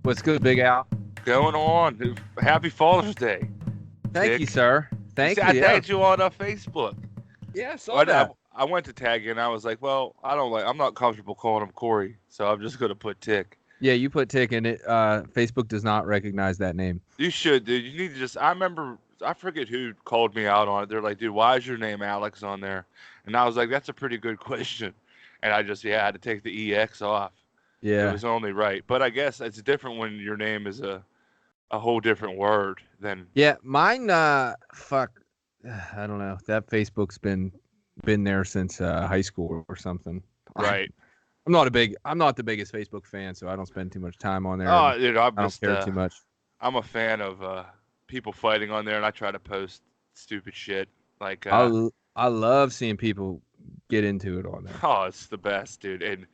What's good, Big Al? Going on. Happy Father's Day. Thank you, Dick. sir. Thank See, you. I Yeah. tagged you on Facebook. Yeah, I saw But that. I went to tag you and I was like, well, I'm not comfortable calling him Corey, so I'm just gonna put Tick. Yeah, you put Tick in it. Facebook does not recognize that name. You should, dude. You need to just. I remember. I forget who called me out on it. They're like, dude, why is your name Alex on there? And I was like, that's a pretty good question. And I just had to take the EX off. It Yeah. was only right. But I guess it's different when your name is a whole different word than. Yeah, mine. Fuck. I don't know. That Facebook's been there since high school or something. Right. I'm not the biggest Facebook fan, so I don't spend too much time on there. Oh, dude, I don't care too much. I'm a fan of people fighting on there, and I try to post stupid shit. Like, I love seeing people get into it on there. oh, it's the best, dude. And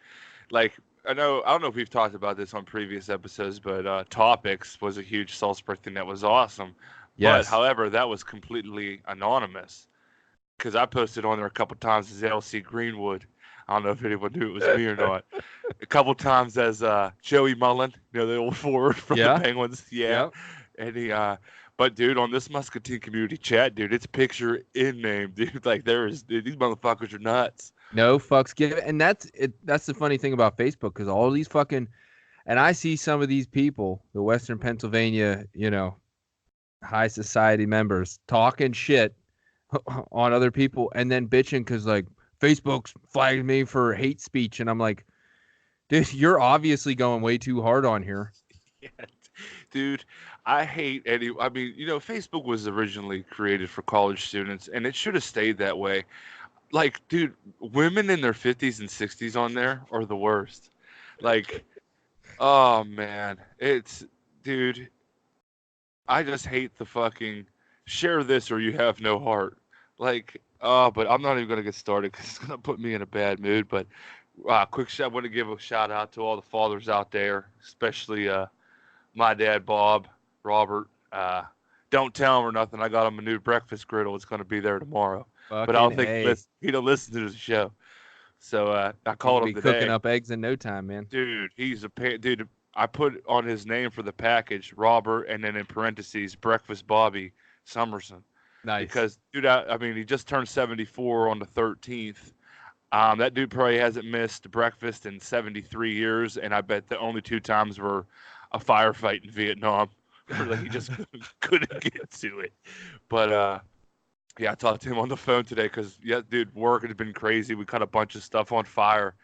like, I don't know if we've talked about this on previous episodes, but Topics was a huge Salzburg thing that was awesome. Yes. But however, that was completely anonymous because I posted on there a couple times as LC Greenwood. I don't know if anyone knew it was me or not. A couple times as Joey Mullen, the old forward from the Penguins. Yeah. Yep. And but dude, on this Muscatine community chat, dude, it's picture in name, dude. Like these motherfuckers are nuts. No fucks given. And that's the funny thing about Facebook, because all these fucking, and I see some of these people, the Western Pennsylvania, high society members, talking shit on other people and then bitching because like Facebook's flagged me for hate speech, and I'm like, dude, you're obviously going way too hard on here. Yeah, dude, I hate any. I mean, Facebook was originally created for college students, and it should have stayed that way. Like, dude, women in their 50s and 60s on there are the worst. Like, oh man, dude, I just hate the fucking share this or you have no heart. Like, but I'm not even gonna get started because it's gonna put me in a bad mood. But quick shot. I want to give a shout out to all the fathers out there, especially my dad, Bob, Robert. Don't tell him or nothing. I got him a new breakfast griddle. It's gonna be there tomorrow. But I don't think he don't listen to the show. So I called him today. Cooking up eggs in no time, man. Dude, dude. I put on his name for the package, Robert, and then in parentheses, Breakfast Bobby Summerson. Nice. Because, dude, I mean, he just turned 74 on the 13th. That dude probably hasn't missed breakfast in 73 years, and I bet the only 2 times were a firefight in Vietnam. Like he just couldn't get to it. But, yeah, I talked to him on the phone today because, yeah, dude, work has been crazy. We caught a bunch of stuff on fire.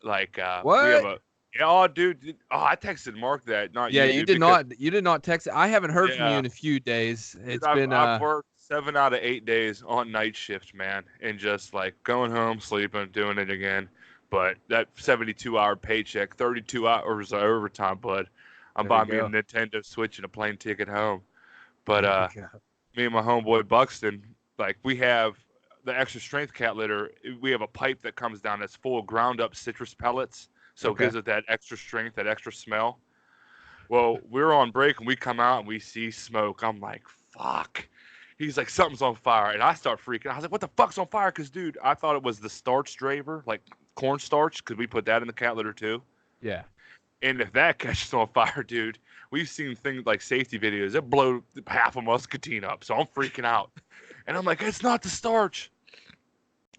Like, what? We have oh, dude. Oh, I texted Mark that. Not yeah, you did not. You did not text. I haven't heard from you in a few days. It's been. I've worked 7 out of 8 days on night shift, man, and just like going home, sleeping, doing it again. But that 72-hour paycheck, 32 hours of overtime, bud. I'm buying me a Nintendo Switch and a plane ticket home. But me and my homeboy Buxton, like we have the extra strength cat litter. We have a pipe that comes down that's full of ground up citrus pellets. So it gives it that extra strength, that extra smell. Well, we're on break and we come out and we see smoke. I'm like, fuck. He's like, something's on fire. And I start freaking. I was like, what the fuck's on fire? Because, dude, I thought it was the starch draver, like cornstarch, because we put that in the cat litter too. Yeah. And if that catches on fire, dude, we've seen things like safety videos. It blow half of Muscatine up. So I'm freaking out. And I'm like, it's not the starch.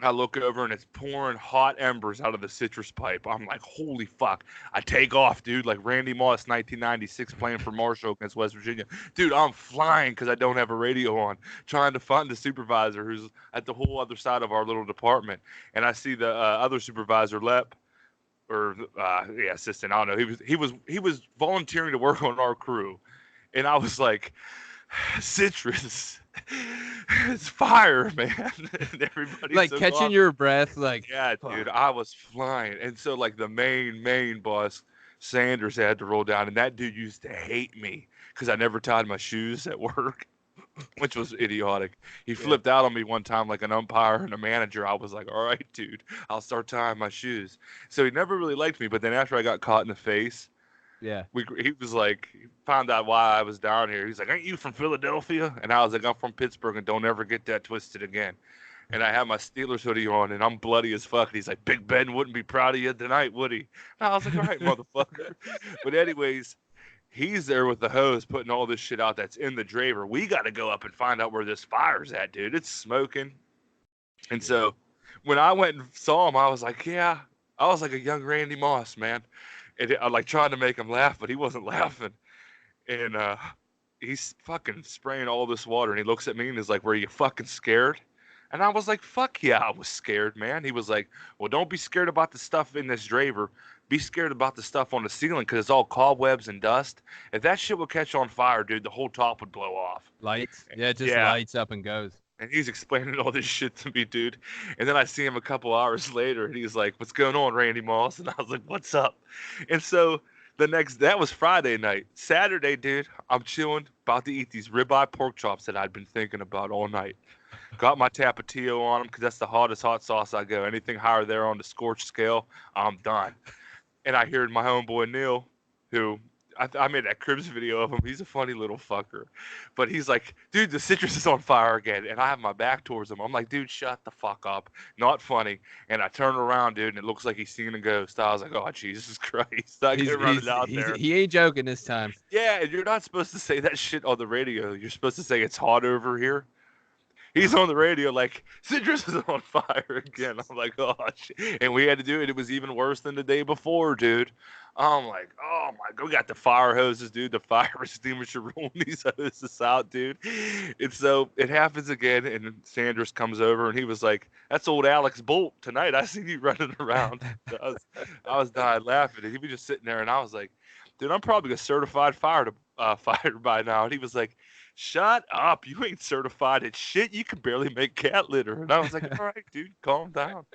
I look over and it's pouring hot embers out of the citrus pipe. I'm like, holy fuck. I take off, dude, like Randy Moss, 1996, playing for Marshall against West Virginia. Dude, I'm flying because I don't have a radio on, trying to find the supervisor who's at the whole other side of our little department. And I see the other supervisor, Lep, or assistant. I don't know. He was volunteering to work on our crew. And I was like, citrus. It's fire, man. And everybody's like catching your breath, like yeah, dude. I was flying, and so like the main boss, Sanders, had to roll down, and that dude used to hate me because I never tied my shoes at work, which was idiotic. He flipped out on me one time like an umpire and a manager. I was like, all right, dude, I'll start tying my shoes. So he never really liked me, but then after I got caught in the face. Yeah. He was like, he found out why I was down here. He's like, ain't you from Philadelphia? And I was like, I'm from Pittsburgh, and don't ever get that twisted again. And I had my Steelers hoodie on, and I'm bloody as fuck. And he's like, Big Ben wouldn't be proud of you tonight, would he? And I was like, all right, motherfucker. But anyways, He's there with the hose putting all this shit out that's in the draper. We got to go up and find out where this fire's at, dude. It's smoking. And so when I went and saw him, I was like, yeah, I was like a young Randy Moss, man. And I like trying to make him laugh, but he wasn't laughing. And he's fucking spraying all this water. And he looks at me and is like, were you fucking scared? And I was like, fuck yeah, I was scared, man. He was like, well, don't be scared about the stuff in this draper. Be scared about the stuff on the ceiling because it's all cobwebs and dust. If that shit would catch on fire, dude, the whole top would blow off. Lights? Yeah, it just lights up and goes. And he's explaining all this shit to me, dude. And then I see him a couple hours later, and he's like, what's going on, Randy Moss? And I was like, what's up? And so that was Friday night. Saturday, dude, I'm chilling, about to eat these ribeye pork chops that I'd been thinking about all night. Got my Tapatio on them because that's the hottest hot sauce I go. Anything higher there on the scorch scale, I'm done. And I heard my homeboy Neil, who I made that Cribs video of him. He's a funny little fucker. But he's like, dude, the citrus is on fire again. And I have my back towards him. I'm like, dude, shut the fuck up. Not funny. And I turn around, dude, and it looks like he's seen a ghost. I was like, oh, Jesus Christ. I get running out there. He ain't joking this time. Yeah, and you're not supposed to say that shit on the radio. You're supposed to say it's hot over here. He's on the radio like, citrus is on fire again. I'm like, oh, shit. And we had to do it. It was even worse than the day before, dude. I'm like, oh, my God. We got the fire hoses, dude. The fire extinguisher rolling these hoses out, dude. And so it happens again, and Sanders comes over, and he was like, that's old Alex Bolt tonight. I seen you running around. So I was dying laughing. And he was just sitting there, and I was like, dude, I'm probably a certified fighter by now. And he was like, shut up. You ain't certified at shit. You can barely make cat litter. And I was like, all right, dude, calm down.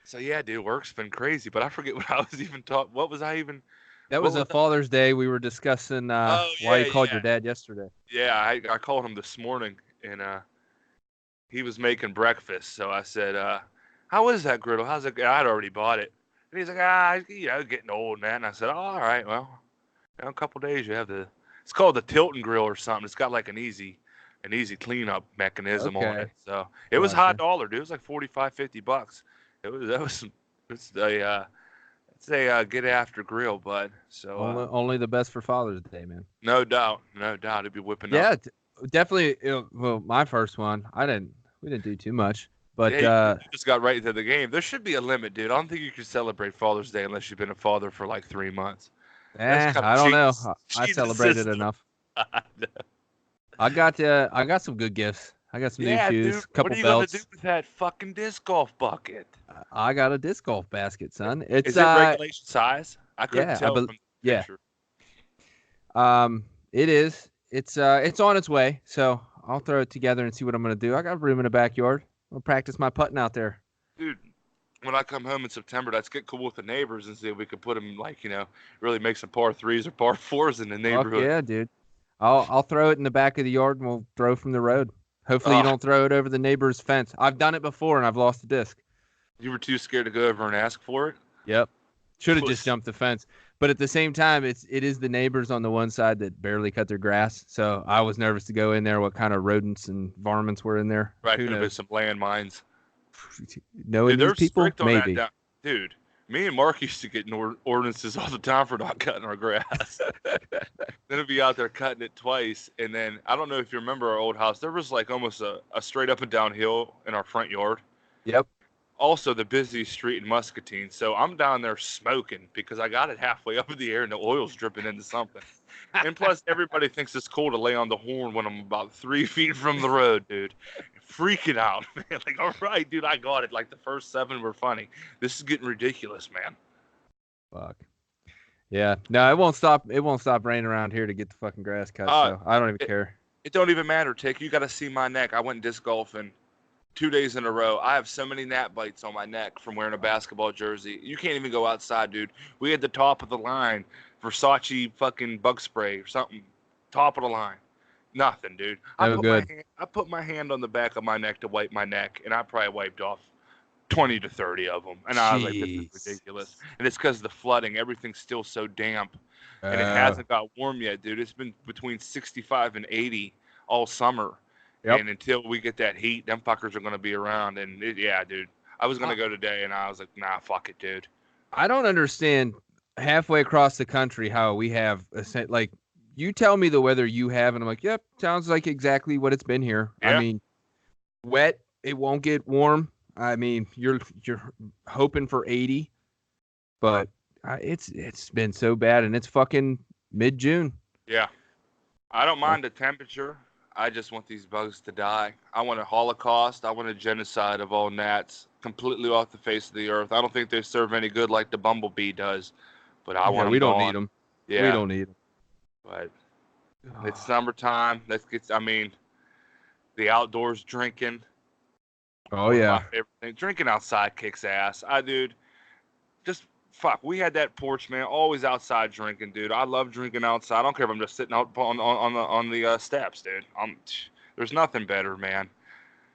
So, yeah, dude, work's been crazy. But I forget what I was even talking. What was I even? That was a Father's Day. We were discussing why you called your dad yesterday. Yeah, I called him this morning, and he was making breakfast. So I said, how is that griddle? How's it? I'd already bought it. And he's like, getting old, man. And I said, oh, all right, well, in a couple days you have the. It's called the Tilton Grill or something. It's got like an easy cleanup mechanism on it. So it was hot dollar, dude. It was like $45-$50. It's a get after grill, bud. So only the best for Father's Day, man. No doubt. It'd be whipping up. Yeah, definitely. Well, my first one, we didn't do too much, but you just got right into the game. There should be a limit, dude. I don't think you can celebrate Father's Day unless you've been a father for like 3 months. I don't know. I celebrated enough. I got some good gifts. I got some new shoes, dude, couple belts. What are you gonna do with that fucking disc golf bucket? I got a disc golf basket, son. Is it regulation size? I couldn't tell from the picture. It is. It's on its way. So I'll throw it together and see what I'm gonna do. I got room in the backyard. I'll practice my putting out there. Dude, when I come home in September, let's get cool with the neighbors and see if we could put them, really make some par 3s or par 4s in the neighborhood. Yeah, dude. I'll throw it in the back of the yard and we'll throw from the road. Hopefully you don't throw it over the neighbor's fence. I've done it before and I've lost the disc. You were too scared to go over and ask for it? Yep. Should have just jumped the fence. But at the same time, it is the neighbors on the one side that barely cut their grass. So I was nervous to go in there, what kind of rodents and varmints were in there. Right, could have been some landmines. Knowing these people, maybe. Dude, me and Mark used to get ordinances all the time for not cutting our grass. Then it'd be out there cutting it twice. And then, I don't know if you remember our old house. There was like almost a straight up and down hill in our front yard. Yep. Also the busiest street in Muscatine. So I'm down there smoking because I got it halfway up in the air and the oil's dripping into something. And plus, everybody thinks it's cool to lay on the horn when I'm about 3 feet from the road, dude. Freaking out, man. Like, all right, dude, I got it. Like, the first 7 were funny. This is getting ridiculous, man. Fuck. Yeah. No, it won't stop. It won't stop raining around here to get the fucking grass cut. So I don't even care. It don't even matter, Tick. You got to see my neck. I went disc golfing 2 days in a row. I have so many gnat bites on my neck from wearing a basketball jersey. You can't even go outside, dude. We had the top of the line Versace fucking bug spray or something. Top of the line. Nothing, dude. I put my hand on the back of my neck to wipe my neck, and I probably wiped off 20 to 30 of them. And I was like, this is ridiculous. And it's because of the flooding. Everything's still so damp. And it hasn't got warm yet, dude. It's been between 65 and 80 all summer. Yep. And until we get that heat, them fuckers are going to be around. And, dude. I was going to go today, and I was like, nah, fuck it, dude. I don't understand halfway across the country how we have like you tell me the weather you have and I'm like, yep, sounds like exactly what it's been here. Yeah. I mean, wet, it won't get warm. I mean, you're hoping for 80, but it's been so bad and it's fucking mid-June. Yeah. I don't mind the temperature. I just want these bugs to die. I want a holocaust. I want a genocide of all gnats completely off the face of the earth. I don't think they serve any good like the bumblebee does, but I want them we don't gone. need them. Yeah. We don't need them. But it's summertime. Let's get. I mean, the outdoors drinking. Oh yeah. My favorite thing. Drinking outside kicks ass. Dude, just fuck. We had that porch, man. Always outside drinking, dude. I love drinking outside. I don't care if I'm just sitting out on the steps, dude. There's nothing better, man.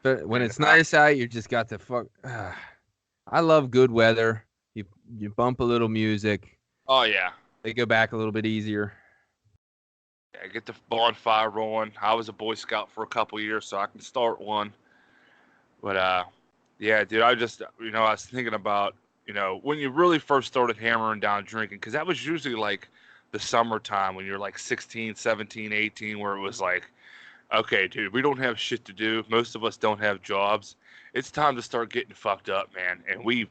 But when it's nice out, you just got to fuck. I love good weather. You bump a little music. Oh yeah. They go back a little bit easier. Yeah, get the bonfire rolling. I was a Boy Scout for a couple years, so I can start one. But yeah, dude, I just I was thinking about when you really first started hammering down drinking, because that was usually like the summertime when you're like 16, 17, 18, where it was like, okay, dude, we don't have shit to do. Most of us don't have jobs. It's time to start getting fucked up, man. And we,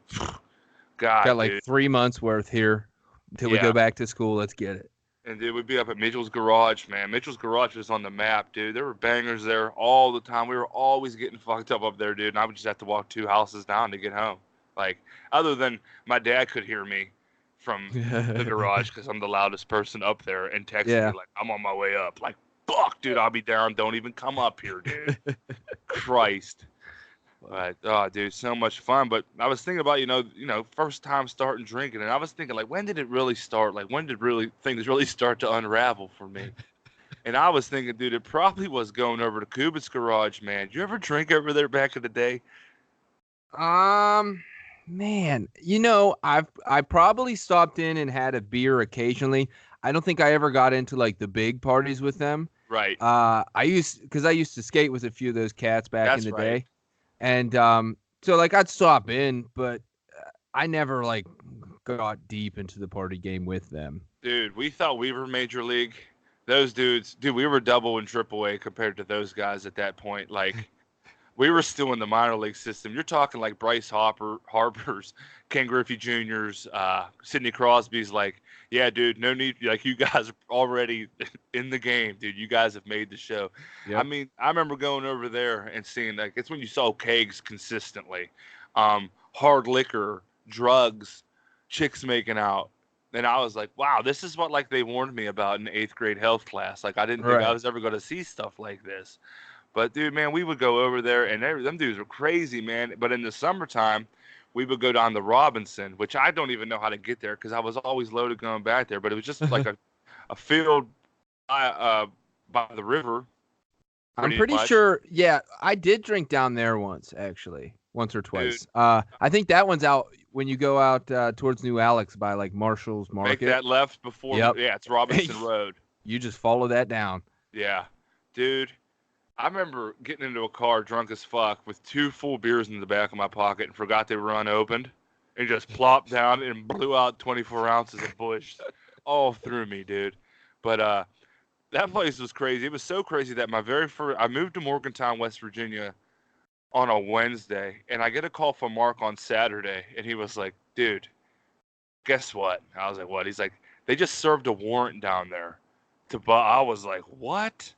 God, got like dude. 3 months worth here until we go back to school. Let's get it. And dude, we'd be up at Mitchell's Garage, man. Mitchell's Garage was on the map, dude. There were bangers there all the time. We were always getting fucked up there, dude. And I would just have to walk 2 houses down to get home. Like, other than my dad could hear me from the garage because I'm the loudest person up there and text me like, I'm on my way up. Like, fuck, dude, I'll be down. Don't even come up here, dude. Christ. But, oh, dude, so much fun. But I was thinking about, first time starting drinking, and I was thinking, like, when did it really start? Like, when did things really start to unravel for me? And I was thinking, dude, it probably was going over to Kubitz's Garage, man. Did you ever drink over there back in the day? Man, I probably stopped in and had a beer occasionally. I don't think I ever got into like the big parties with them. Right. I used to skate with a few of those cats back in the day. And so like I'd stop in, but I never like got deep into the party game with them. Dude, we thought we were major league. Those dudes, dude, we were double and triple A compared to those guys at that point. Like, we were still in the minor league system. You're talking like Bryce Harper's, Ken Griffey Jr.'s, Sidney Crosby's. Like, yeah, dude, no need. Like, you guys are already in the game, dude. You guys have made the show. Yep. I mean, I remember going over there and seeing, like, it's when you saw kegs consistently, hard liquor, drugs, chicks making out. And I was like, wow, this is what like they warned me about in 8th grade health class. Like, I didn't think I was ever going to see stuff like this. But, dude, man, we would go over there, and them dudes were crazy, man. But in the summertime, we would go down to Robinson, which I don't even know how to get there because I was always loaded going back there. But it was just like a field by the river. I'm pretty sure, yeah, I did drink down there once or twice. Dude, I think that one's out when you go out towards New Alex by, like, Marshall's Market. Make that left before, yeah, it's Robinson Road. You just follow that down. Yeah. Dude. I remember getting into a car drunk as fuck with 2 full beers in the back of my pocket and forgot they were unopened and just plopped down and blew out 24 ounces of Busch all through me, dude. But that place was crazy. It was so crazy that I moved to Morgantown, West Virginia on a Wednesday, and I get a call from Mark on Saturday, and he was like, dude, guess what? I was like, what? He's like, they just served a warrant down there. I was like, what?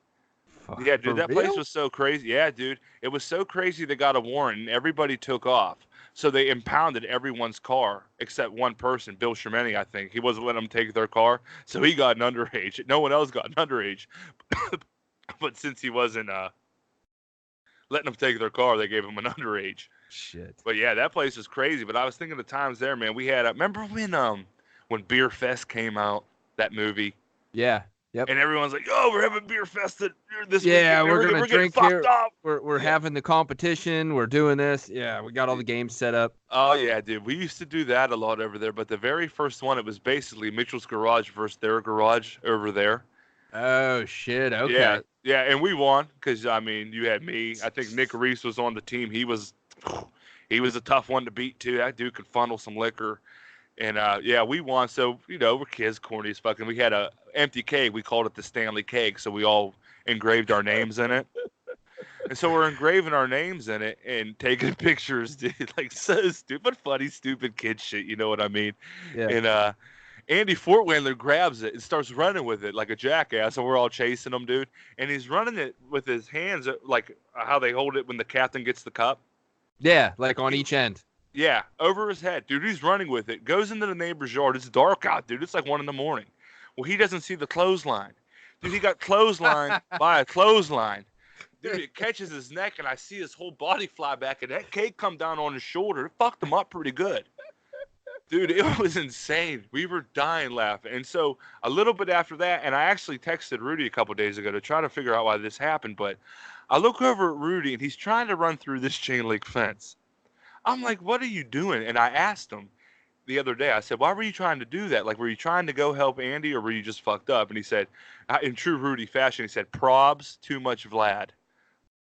Yeah, dude, that place was so crazy. Yeah, dude, it was so crazy they got a warrant and everybody took off. So they impounded everyone's car except one person, Bill Shermany, I think. He wasn't letting them take their car, so he got an underage. No one else got an underage. But since he wasn't letting them take their car, they gave him an underage. Shit. But yeah, that place was crazy. But I was thinking of the times there, man. We had remember when Beer Fest came out, that movie? Yeah. Yep. And everyone's like, "Oh, we're having Beer Fest this weekend. Yeah, we're gonna drink here. We're having the competition. We're doing this. Yeah, we got all the games set up. Oh yeah, dude. We used to do that a lot over there. But the very first one, it was basically Mitchell's Garage versus their garage over there. Oh shit. Okay. Yeah, and we won because I mean, you had me. I think Nick Reese was on the team. He was a tough one to beat too. That dude could funnel some liquor. And yeah, we won. So we're kids, corny as fucking. We had a empty keg. We called it the Stanley keg. So we all engraved our names in it. And so we're engraving our names in it and taking pictures, dude. Like so stupid, funny, stupid kid shit. You know what I mean? Yeah. And Andy Fortwandler grabs it and starts running with it like a jackass, and we're all chasing him, dude. And he's running it with his hands, like how they hold it when the captain gets the cup. Yeah, like on each end. Yeah, over his head, dude. He's running with it. Goes into the neighbor's yard. It's dark out, dude. It's like 1 a.m. Well, he doesn't see the clothesline. Dude, he got clotheslined by a clothesline. Dude, it catches his neck, and I see his whole body fly back, and that cake come down on his shoulder. It fucked him up pretty good. Dude, it was insane. We were dying laughing. And so a little bit after that, and I actually texted Rudy a couple days ago to try to figure out why this happened, but I look over at Rudy, and he's trying to run through this chain link fence. I'm like, what are you doing? And I asked him the other day, I said, why were you trying to do that? Like, were you trying to go help Andy, or were you just fucked up? And he said, in true Rudy fashion, he said, probs, too much Vlad.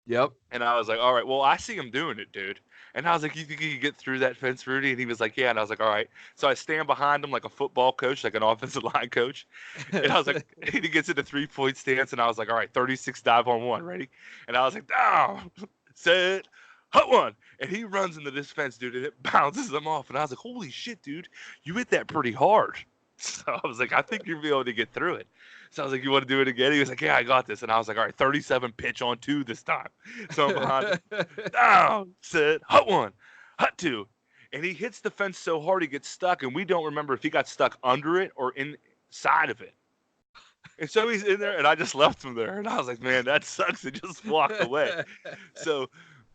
Yep. And I was like, all right, well, I see him doing it, dude. And I was like, you think you can get through that fence, Rudy? And he was like, yeah. And I was like, all right. So I stand behind him like a football coach, like an offensive line coach. And I was like, he gets into 3-point stance. And I was like, all right, 36 dive on 1, ready? And I was like, down, set, hut 1. And he runs into this fence, dude, and it bounces him off. And I was like, holy shit, dude, you hit that pretty hard. So I was like, I think you'll be able to get through it. So I was like, you want to do it again? He was like, yeah, I got this. And I was like, all right, 37 pitch on 2 this time. So I'm behind him. Down, set, hut 1, hut 2. And he hits the fence so hard he gets stuck, and we don't remember if he got stuck under it or inside of it. And so he's in there, and I just left him there. And I was like, man, that sucks. And just walked away. So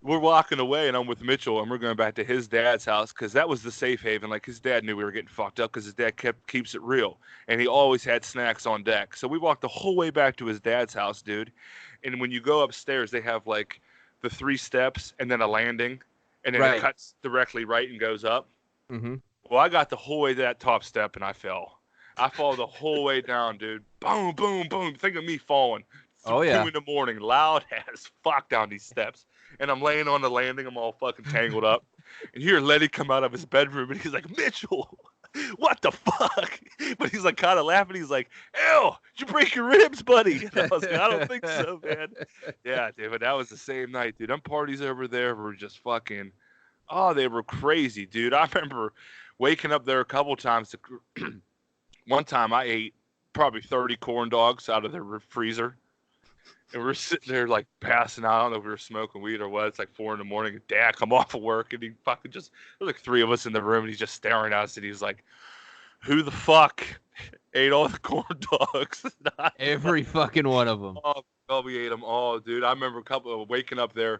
we're walking away, and I'm with Mitchell, and we're going back to his dad's house because that was the safe haven. Like, his dad knew we were getting fucked up because his dad keeps it real, and he always had snacks on deck. So we walked the whole way back to his dad's house, dude. And when you go upstairs, they have like the 3 steps and then a landing, and then it cuts directly right and goes up. Mm-hmm. Well, I got the whole way to that top step, and I fell. I fall the whole way down, dude. Boom, boom, boom. Think of me falling. Oh, yeah. 2 a.m, loud as fuck down these steps. And I'm laying on the landing. I'm all fucking tangled up. And here Letty come out of his bedroom, and he's like, Mitchell, what the fuck? But he's like kind of laughing. He's like, ew, did you break your ribs, buddy? And I was like, I don't think so, man. Yeah, dude, but that was the same night, dude. Them parties over there were just fucking, oh, they were crazy, dude. I remember waking up there a couple times. One time I ate probably 30 corn dogs out of the freezer. And we're sitting there like passing out. I don't know if we were smoking weed or what. It's like 4 a.m. And Dad come off of work, and he fucking just, there's like 3 of us in the room, and he's just staring at us, and he's like, who the fuck ate all the corn dogs? Every fucking one of them. Oh, we ate them all, dude. I remember a couple of waking up there.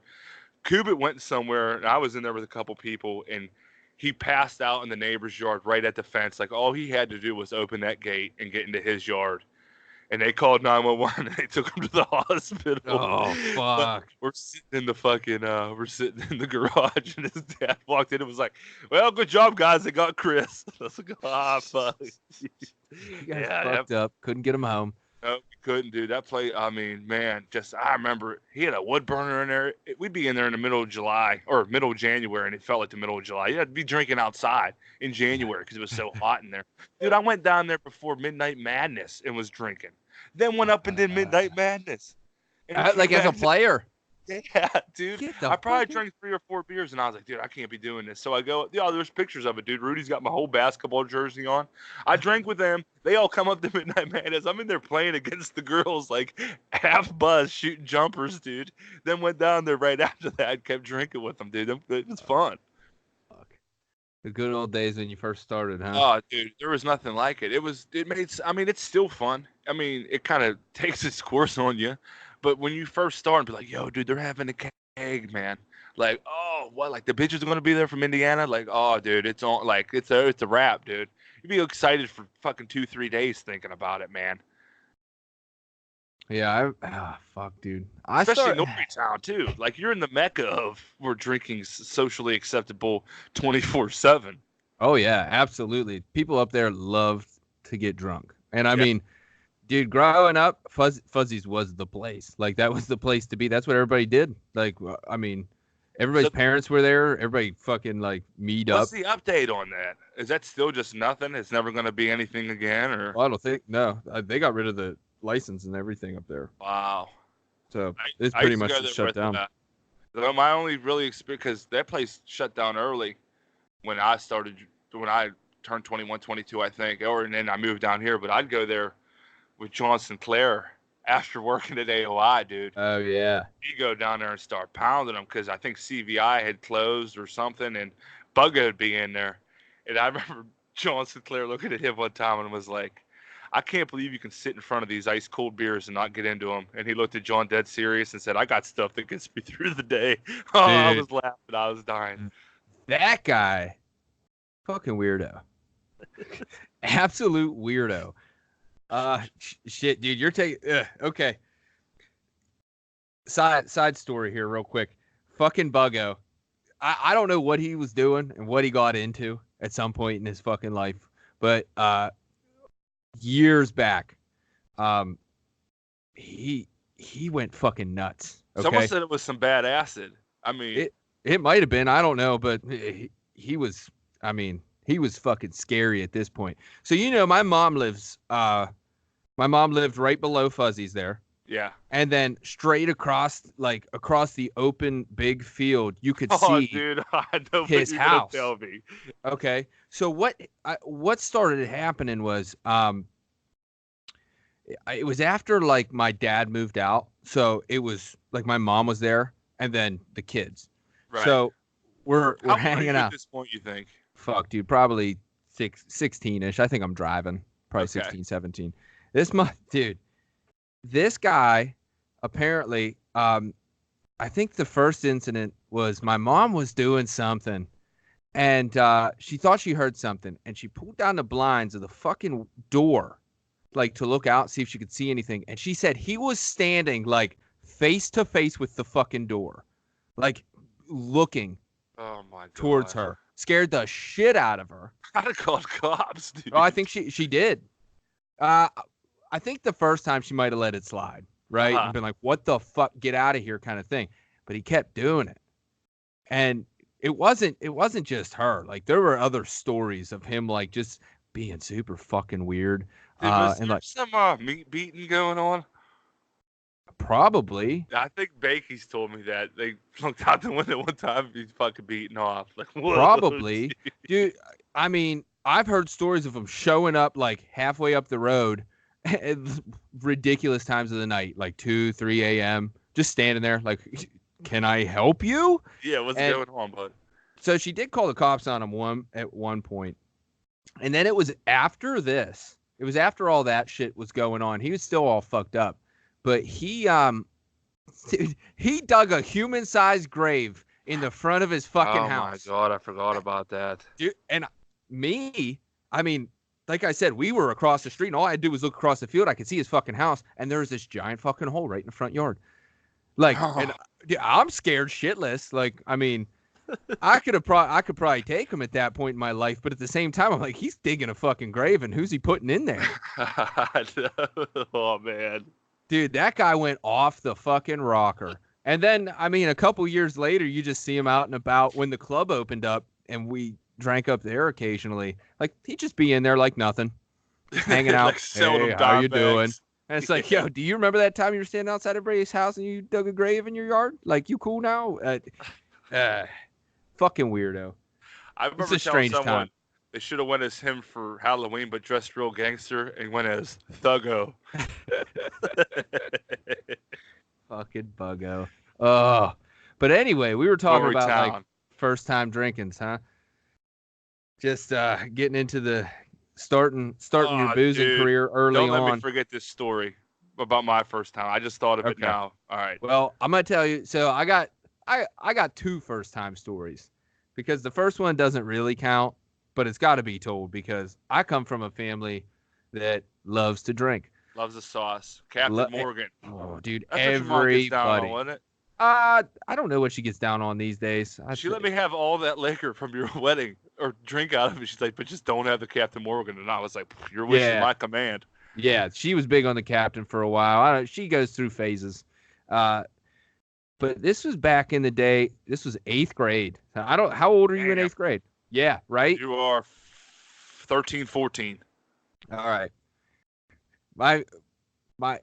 Kubit went somewhere, and I was in there with a couple people, and he passed out in the neighbor's yard right at the fence. Like, all he had to do was open that gate and get into his yard. And they called 911, and they took him to the hospital. Oh, fuck. We're sitting in the fucking, we're sitting in the garage, and his dad walked in and was like, well, good job, guys. They got Chris. I was like, ah, fuck. You guys fucked up. Couldn't get him home. No, we couldn't, dude. That place, I mean, man, I remember he had a wood burner in there. We'd be in there in the middle of July or middle of January, and it felt like the middle of July. You had to be drinking outside in January because it was so hot in there. Dude, I went down there before Midnight Madness and was drinking. Then went up and did Midnight Madness. Like as a player? Yeah, dude. I probably drank 3 or 4 beers, and I was like, dude, I can't be doing this. So I go, there's pictures of it, dude. Rudy's got my whole basketball jersey on. I drank with them. They all come up to Midnight Madness. I'm in there playing against the girls, like half buzzed, shooting jumpers, dude. Then went down there right after that and kept drinking with them, dude. It was fun. The good old days when you first started, huh? Oh, dude, there was nothing like it. It's still fun. I mean, it kind of takes its course on you. But when you first start and be like, yo, dude, they're having a keg, man. Like, oh, what? Like, the bitches are going to be there from Indiana? Like, oh, dude, it's on. Like, it's a wrap, dude. You'd be excited for fucking 2-3 days thinking about it, man. Yeah, fuck, dude. Especially in Norrietown, too. Like, you're in the mecca of where drinking socially acceptable 24/7. Oh, yeah, absolutely. People up there love to get drunk. And I mean, dude, growing up, Fuzzy's was the place. Like, that was the place to be. That's what everybody did. Like, I mean, Everybody's parents were there. Everybody fucking like meet up. What's the update on that? Is that still just nothing? It's never going to be anything again, or? Well, I don't think no. They got rid of the license and everything up there. Wow. So it's I pretty used to much go just there shut down. My only really experience, because that place shut down early when I turned 21, 22, I think, and then I moved down here. But I'd go there with John Sinclair after working at AOI, dude. Oh yeah. You go down there and start pounding them because I think CVI had closed or something, and Buggo would be in there. And I remember John Sinclair looking at him one time and was like, I can't believe you can sit in front of these ice cold beers and not get into them. And he looked at John dead serious and said, I got stuff that gets me through the day. Oh, I was laughing. I was dying. That guy, fucking weirdo. Absolute weirdo. Shit, dude, you're taking, okay. Side story here real quick. Fucking Buggo. I don't know what he was doing and what he got into at some point in his fucking life, but years back, he went fucking nuts. Okay? Someone said it was some bad acid. I mean, it might have been. I don't know, but he was. I mean, he was fucking scary at this point. So my mom lived right below Fuzzy's there. Yeah. And then straight across the open big field, you could see dude, I know his house. Tell me. Okay. So what started happening was it was after like my dad moved out. So it was like my mom was there and then the kids. Right. So we're hanging out. At this point, you think? Fuck, dude, probably 16-ish. I think I'm driving. Probably 16, 17. This month, dude. This guy, apparently, I think the first incident was my mom was doing something, and she thought she heard something, and she pulled down the blinds of the fucking door, like to look out, see if she could see anything. And she said he was standing like face to face with the fucking door, like looking towards her. Scared the shit out of her. I'd have called cops, dude. Oh, I think she did. I think the first time she might have let it slide, right? And been like, what the fuck, get out of here kind of thing. But he kept doing it. And it wasn't just her. Like there were other stories of him like just being super fucking weird. Dude, was there some meat beating going on? Probably. I think Bakey's told me that. They looked out the window one time, he's fucking beating off. Like, whoa, probably. Dude, I mean, I've heard stories of him showing up like halfway up the road at ridiculous times of the night, like 2, 3 a.m., just standing there like, can I help you? Yeah, what's going on, bud? So she did call the cops on him at one point. And then it was after this. It was after all that shit was going on. He was still all fucked up. But he dug a human-sized grave in the front of his fucking house. Oh, my God, I forgot about that. Dude, and I mean, like I said, we were across the street, and all I had to do was look across the field. I could see his fucking house, and there was this giant fucking hole right in the front yard. Like, and I'm scared shitless. Like, I mean, I could probably take him at that point in my life, but at the same time, I'm like, he's digging a fucking grave, and who's he putting in there? Oh, man. Dude, that guy went off the fucking rocker. And then, I mean, a couple years later, you just see him out and about when the club opened up, and we drank up there occasionally. Like, he'd just be in there like nothing, hanging out. Like, hey, how you doing? And it's like, yo, do you remember that time you were standing outside everybody's house and you dug a grave in your yard? Like, you cool now? Fucking weirdo. I remember telling someone they should have went as him for Halloween, but dressed real gangster and went as Thuggo. Fucking Buggo. Oh, but anyway, we were talking about like first time drinkings, huh? Just getting into the starting your boozing career early on. Don't let me forget this story about my first time. I just thought of it now. All right. Well, I'm gonna tell you. So I got 2 first time stories because the first one doesn't really count, but it's got to be told because I come from a family that loves to drink. Loves the sauce. Captain Morgan. Oh, dude, that's everybody. On, wasn't it? I don't know what she gets down on these days. She let me have all that liquor from your wedding or drink out of it. She's like, but just don't have the Captain Morgan. And I was like, your wish is my command. Yeah, she was big on the Captain for a while. She goes through phases. But this was back in the day. This was 8th grade. How old are you in Damn. 8th grade? Yeah, right? You are 13, 14. All right.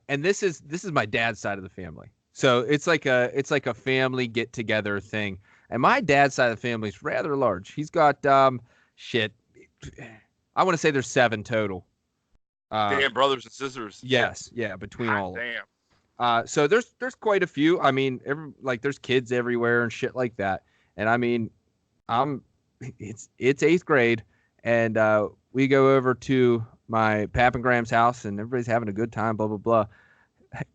And this is my dad's side of the family. So it's like a family get together thing. And my dad's side of the family is rather large. He's got shit. I want to say there's 7 total. Damn, brothers and sisters. Yes, yeah, between God all. Damn. So there's quite a few. I mean, there's kids everywhere and shit like that. And I mean, it's 8th grade, and we go over to my Pap and Graham's house, and everybody's having a good time, blah blah blah.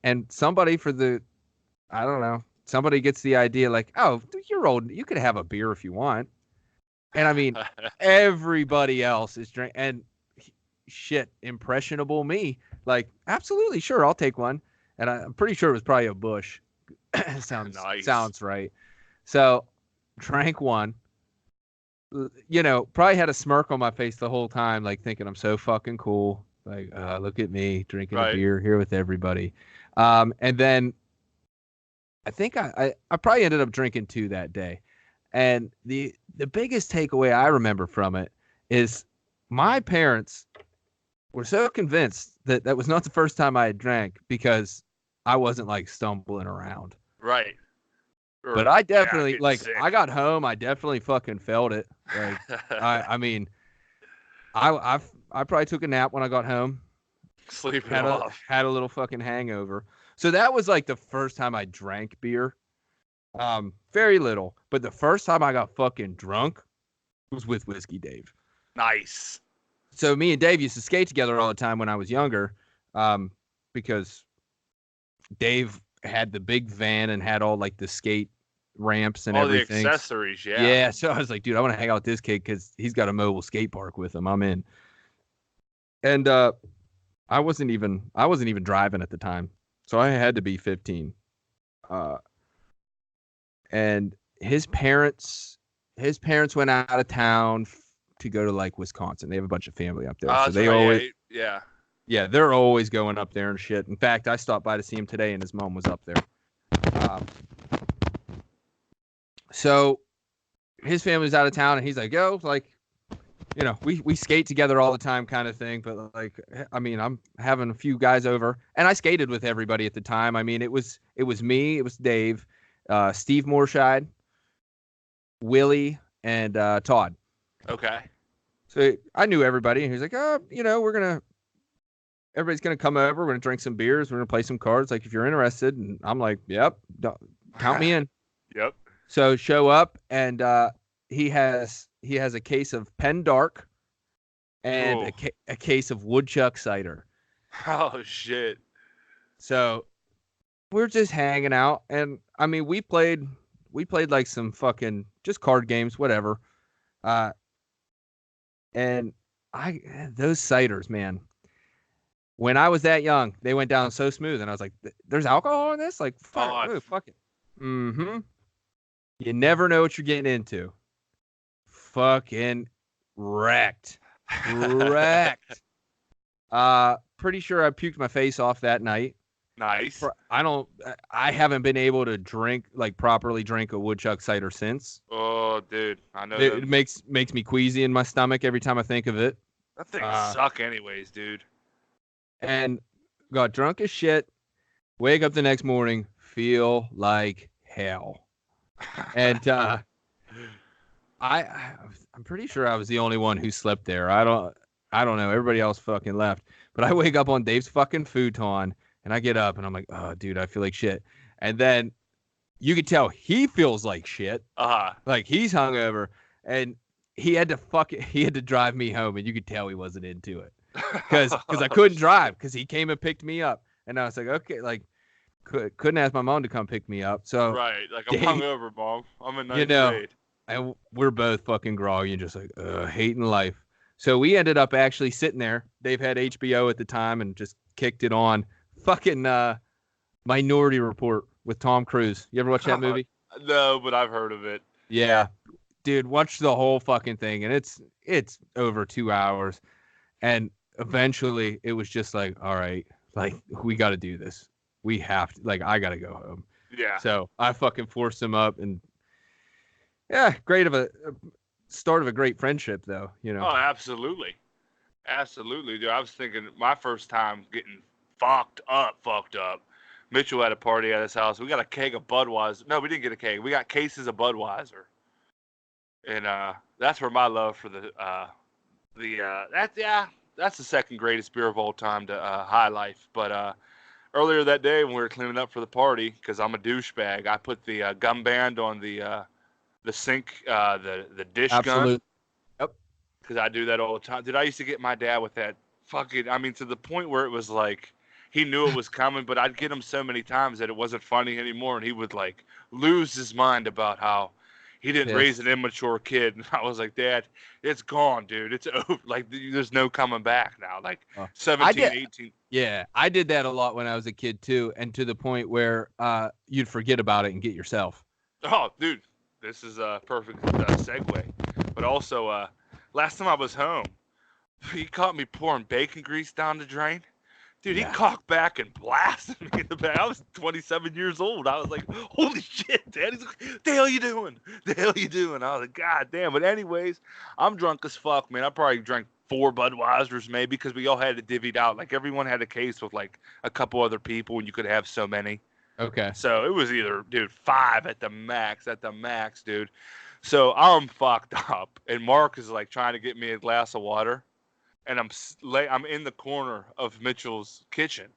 And somebody I don't know, somebody gets the idea like, oh, you're old, you could have a beer if you want. And I mean, everybody else is drinking, and shit, impressionable me, like, absolutely, sure, I'll take one. And I'm pretty sure it was probably a Bush. Sounds right. So drank one. Probably had a smirk on my face the whole time, like thinking I'm so fucking cool. Like, look at me drinking a beer here with everybody. And then I think I probably ended up drinking 2 that day. And the biggest takeaway I remember from it is my parents were so convinced that that was not the first time I had drank, because I wasn't like stumbling around. Right. But I definitely, I got home, I definitely fucking felt it. Like, I mean, I probably took a nap when I got home. Sleeping off. Had a little fucking hangover. So that was like the first time I drank beer. Very little. But the first time I got fucking drunk was with Whiskey Dave. Nice. So me and Dave used to skate together all the time when I was younger, because Dave had the big van and had all like the skate ramps and everything. All the accessories, yeah. Yeah, so I was like, dude, I want to hang out with this kid because he's got a mobile skate park with him. I'm in. And I wasn't even driving at the time, so I had to be 15. And his parents went out of town to go to like Wisconsin. They have a bunch of family up there, so they always yeah, they're always going up there and shit. In fact, I stopped by to see him today, and his mom was up there. So his family's out of town, and he's like, yo, like, we skate together all the time kind of thing. But like, I mean, I'm having a few guys over, and I skated with everybody at the time. I mean, it was me, it was Dave, Steve Morscheid, Willie, and Todd. Okay. So I knew everybody, and he was like, oh, everybody's going to come over. We're going to drink some beers. We're going to play some cards. Like, if you're interested. And I'm like, yep, count me in. Yep. So show up, and he has a case of Penn Dark and a case of Woodchuck cider. Oh, shit. So we're just hanging out. And I mean, we played like some fucking just card games, whatever. And those ciders, man, when I was that young, they went down so smooth, and I was like, there's alcohol in this? Like, fuck it. Mm-hmm. You never know what you're getting into. Fucking wrecked. Pretty sure I puked my face off that night. Nice. I haven't been able to properly drink a Woodchuck cider since. Oh, dude. I know it makes me queasy in my stomach every time I think of it. That thing suck anyways, dude. And got drunk as shit. Wake up the next morning, feel like hell. And I'm pretty sure I was the only one who slept there. I don't know. Everybody else fucking left. But I wake up on Dave's fucking futon, and I get up, and I'm like, oh, dude, I feel like shit. And then you could tell he feels like shit. Like he's hungover, and he had to drive me home, and you could tell he wasn't into it. Because I couldn't drive, because he came and picked me up. And I was like, okay, like, couldn't ask my mom to come pick me up. So right, like, I'm hungover, Mom. I'm in 9th grade. And we're both fucking groggy and just like, hating life. So we ended up actually sitting there. Dave had HBO at the time and just kicked it on. Fucking Minority Report with Tom Cruise. You ever watch that movie? No, but I've heard of it. Yeah. Dude, watch the whole fucking thing. And it's over 2 hours. And eventually it was just like, all right, like, we got to do this. We have to, like, I got to go home. Yeah. So I fucking forced him up, and yeah, great of a start of a great friendship, though. You know. Oh, absolutely. Absolutely, dude. I was thinking my first time getting fucked up. Mitchell had a party at his house. We got a keg of Budweiser. No, we didn't get a keg. We got cases of Budweiser. And that's where my love for that's the second greatest beer of all time to High Life. But earlier that day when we were cleaning up for the party, because I'm a douchebag, I put the gum band on the sink, the dish gun. Absolutely. Yep. Because I do that all the time. Dude, I used to get my dad with that fucking, I mean, to the point where it was like, he knew it was coming, but I'd get him so many times that it wasn't funny anymore, and he would, like, lose his mind about how he didn't raise an immature kid. And I was like, Dad, it's gone, dude. It's over. Like, there's no coming back now. Like, 17, 18. Yeah, I did that a lot when I was a kid, too, and to the point where you'd forget about it and get yourself. Oh, dude, this is a perfect segue. But also, last time I was home, he caught me pouring bacon grease down the drain. Dude, he cocked back and blasted me in the back. I was 27 years old. I was like, holy shit, Dad. He's like, the hell you doing? The hell you doing? I was like, God damn. But anyways, I'm drunk as fuck, man. I probably drank 4 Budweisers maybe because we all had it divvied out. Like, everyone had a case with, like, a couple other people, and you could have so many. Okay. So it was either, dude, 5 at the max, dude. So I'm fucked up, and Mark is, like, trying to get me a glass of water. And I'm in the corner of Mitchell's kitchen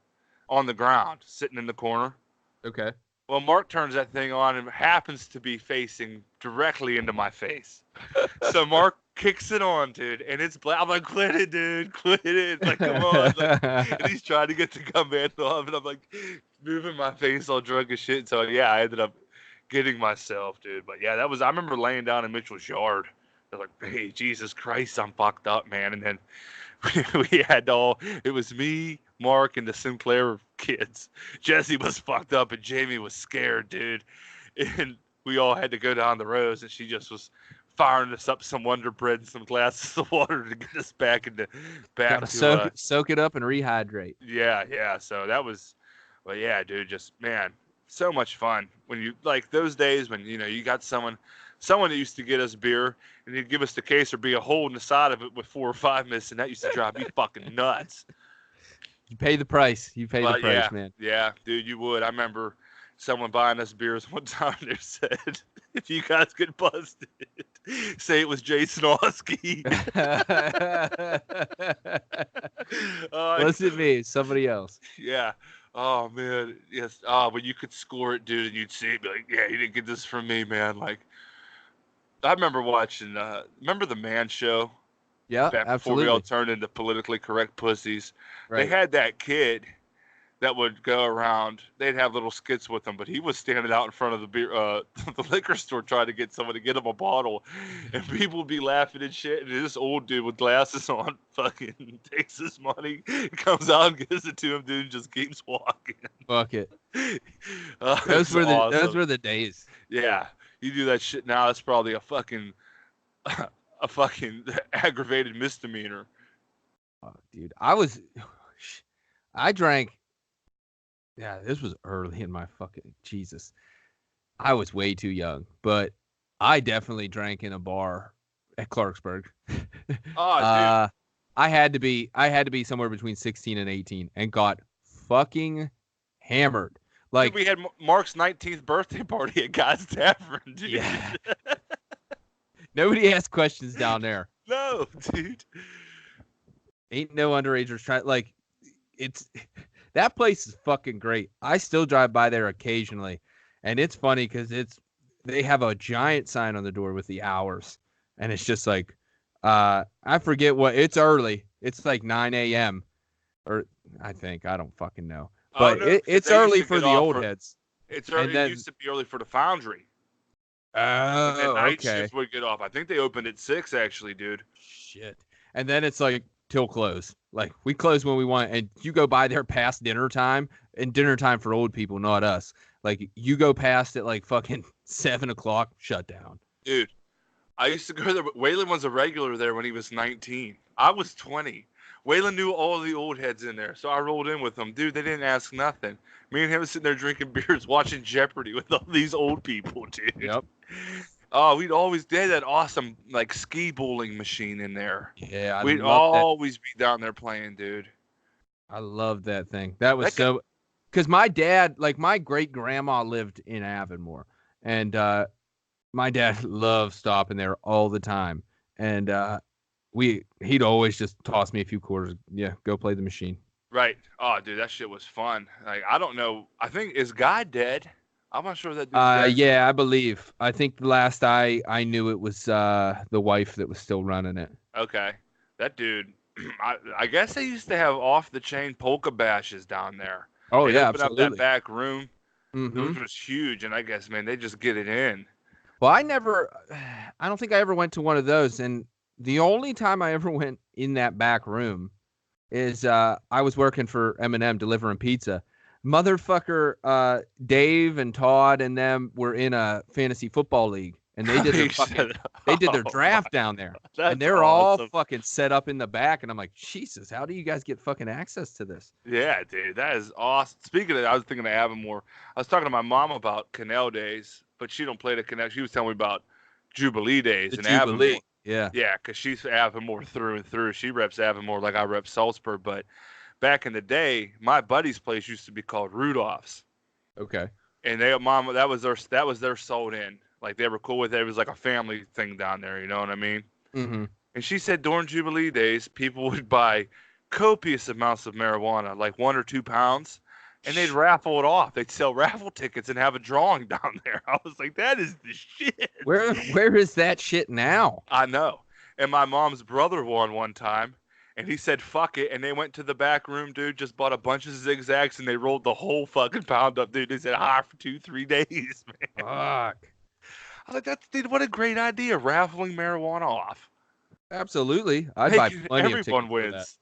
on the ground, sitting in the corner. Okay. Well, Mark turns that thing on and happens to be facing directly into my face. So Mark kicks it on, dude, and it's black. I'm like, quit it, dude, quit it. Like, come on. Like, and he's trying to get the gum band off, and I'm like moving my face all drunk as shit. So, yeah, I ended up getting myself, dude. But, yeah, I remember laying down in Mitchell's yard. I was like, hey, Jesus Christ, I'm fucked up, man. And then we had it was me, Mark, and the Sinclair kids. Jesse was fucked up, and Jamie was scared, dude. And we all had to go down the rows, and she just was firing us up some Wonder Bread and some glasses of water to get us back to soak it up and rehydrate. Yeah. So that was, well, yeah, dude, just, man, so much fun. When you, like, those days when, you know, you got someone that used to get us beer, and he'd give us the case or be a hole in the side of it with 4 or 5 missing. That used to drive me fucking nuts. You pay the price. You pay the price, yeah, man. Yeah, dude, you would. I remember someone buying us beers one time. They said, if you guys get busted, say it was Jason Oski. Wasn't me. Somebody else. Yeah. Oh, man. Yes. Oh, but you could score it, dude, and you'd see it, be like, yeah, you didn't get this from me, man. Like, I remember watching, remember The Man Show? Yeah, back absolutely. Before we all turned into politically correct pussies. Right. They had that kid that would go around. They'd have little skits with him, but he was standing out in front of the the liquor store trying to get someone to get him a bottle. And people would be laughing and shit. And this old dude with glasses on fucking takes his money, comes out and gives it to him, dude, and just keeps walking. Fuck it. Those were the days. Yeah. You do that shit now, it's probably a fucking aggravated misdemeanor. Oh, dude, I drank. Yeah, this was early in my fucking Jesus. I was way too young, but I definitely drank in a bar at Clarksburg. Oh, dude. I had to be somewhere between 16 and 18 and got fucking hammered. Like, dude, we had Mark's 19th birthday party at God's Tavern, dude. Yeah. Nobody asked questions down there. No, dude. Ain't no underagers trying. Like, that place is fucking great. I still drive by there occasionally, and it's funny because they have a giant sign on the door with the hours, and it's just like, I forget what. It's early. It's like 9 a.m. or I don't fucking know. But no, it's early for the old heads. It's early. It used to be early for the Foundry. Oh, night okay. shift would get off. I think they opened at 6, actually, dude. Shit. And then it's like till close. Like, we close when we want, and you go by there past dinner time, and dinner time for old people, not us. Like, you go past at like fucking 7 o'clock, shut down. Dude, I used to go there. Waylon was a regular there when he was 19. I was 20. Waylon knew all the old heads in there, so I rolled in with them. Dude, they didn't ask nothing. Me and him sitting there drinking beers, watching Jeopardy with all these old people, dude. Yep. Oh, they had that awesome like ski bowling machine in there. Yeah, I We'd love that. always be down there playing, dude. I love that thing. That was That guy, so, because my dad, like my great grandma lived in Avonmore, and my dad loved stopping there all the time. And he'd always just toss me a few quarters. Yeah, go play the machine. right. Oh, dude, that shit was fun. Like, I don't know. I think, is Guy dead? I'm not sure if that dude's dead. Yeah, I believe. I think the last I knew it was the wife that was still running it. Okay. That dude, I guess they used to have off the chain polka bashes down there. Oh They'd yeah, open up that absolutely. back room. Mm-hmm. Those was huge, and I guess, man, they just get it in. Well, I don't think I ever went to one of those. And the only time I ever went in that back room is I was working for Eminem delivering pizza. Motherfucker, Dave and Todd and them were in a fantasy football league, and they did their draft down there, and they're all fucking set up in the back. And I'm like, Jesus, how do you guys get fucking access to this? Yeah, dude, that is awesome. Speaking of that, I was thinking of Avonmore. I was talking to my mom about Canal days, but she don't play the Canal. She was telling me about Jubilee days in Jubilee. Avonmore. Yeah. Yeah, because she's Avonmore through and through. She reps Avonmore like I rep Salzburg. But back in the day, my buddy's place used to be called Rudolph's, Okay. and that was their sold in. Like they were cool with it. It was like a family thing down there. You know what I mean? Mm-hmm. And she said during Jubilee days, people would buy copious amounts of marijuana, like 1 or 2 pounds, and they'd raffle it off. They'd sell raffle tickets and have a drawing down there. I was like, that is the shit. Where is that shit now? I know. And my mom's brother won one time, and he said, fuck it. And they went to the back room, dude, just bought a bunch of zigzags, and they rolled the whole fucking pound up, dude. They said, high for 2-3 days, man. Fuck. I was like, dude, what a great idea, raffling marijuana off. Absolutely. I'd buy plenty of tickets everyone for that. wins.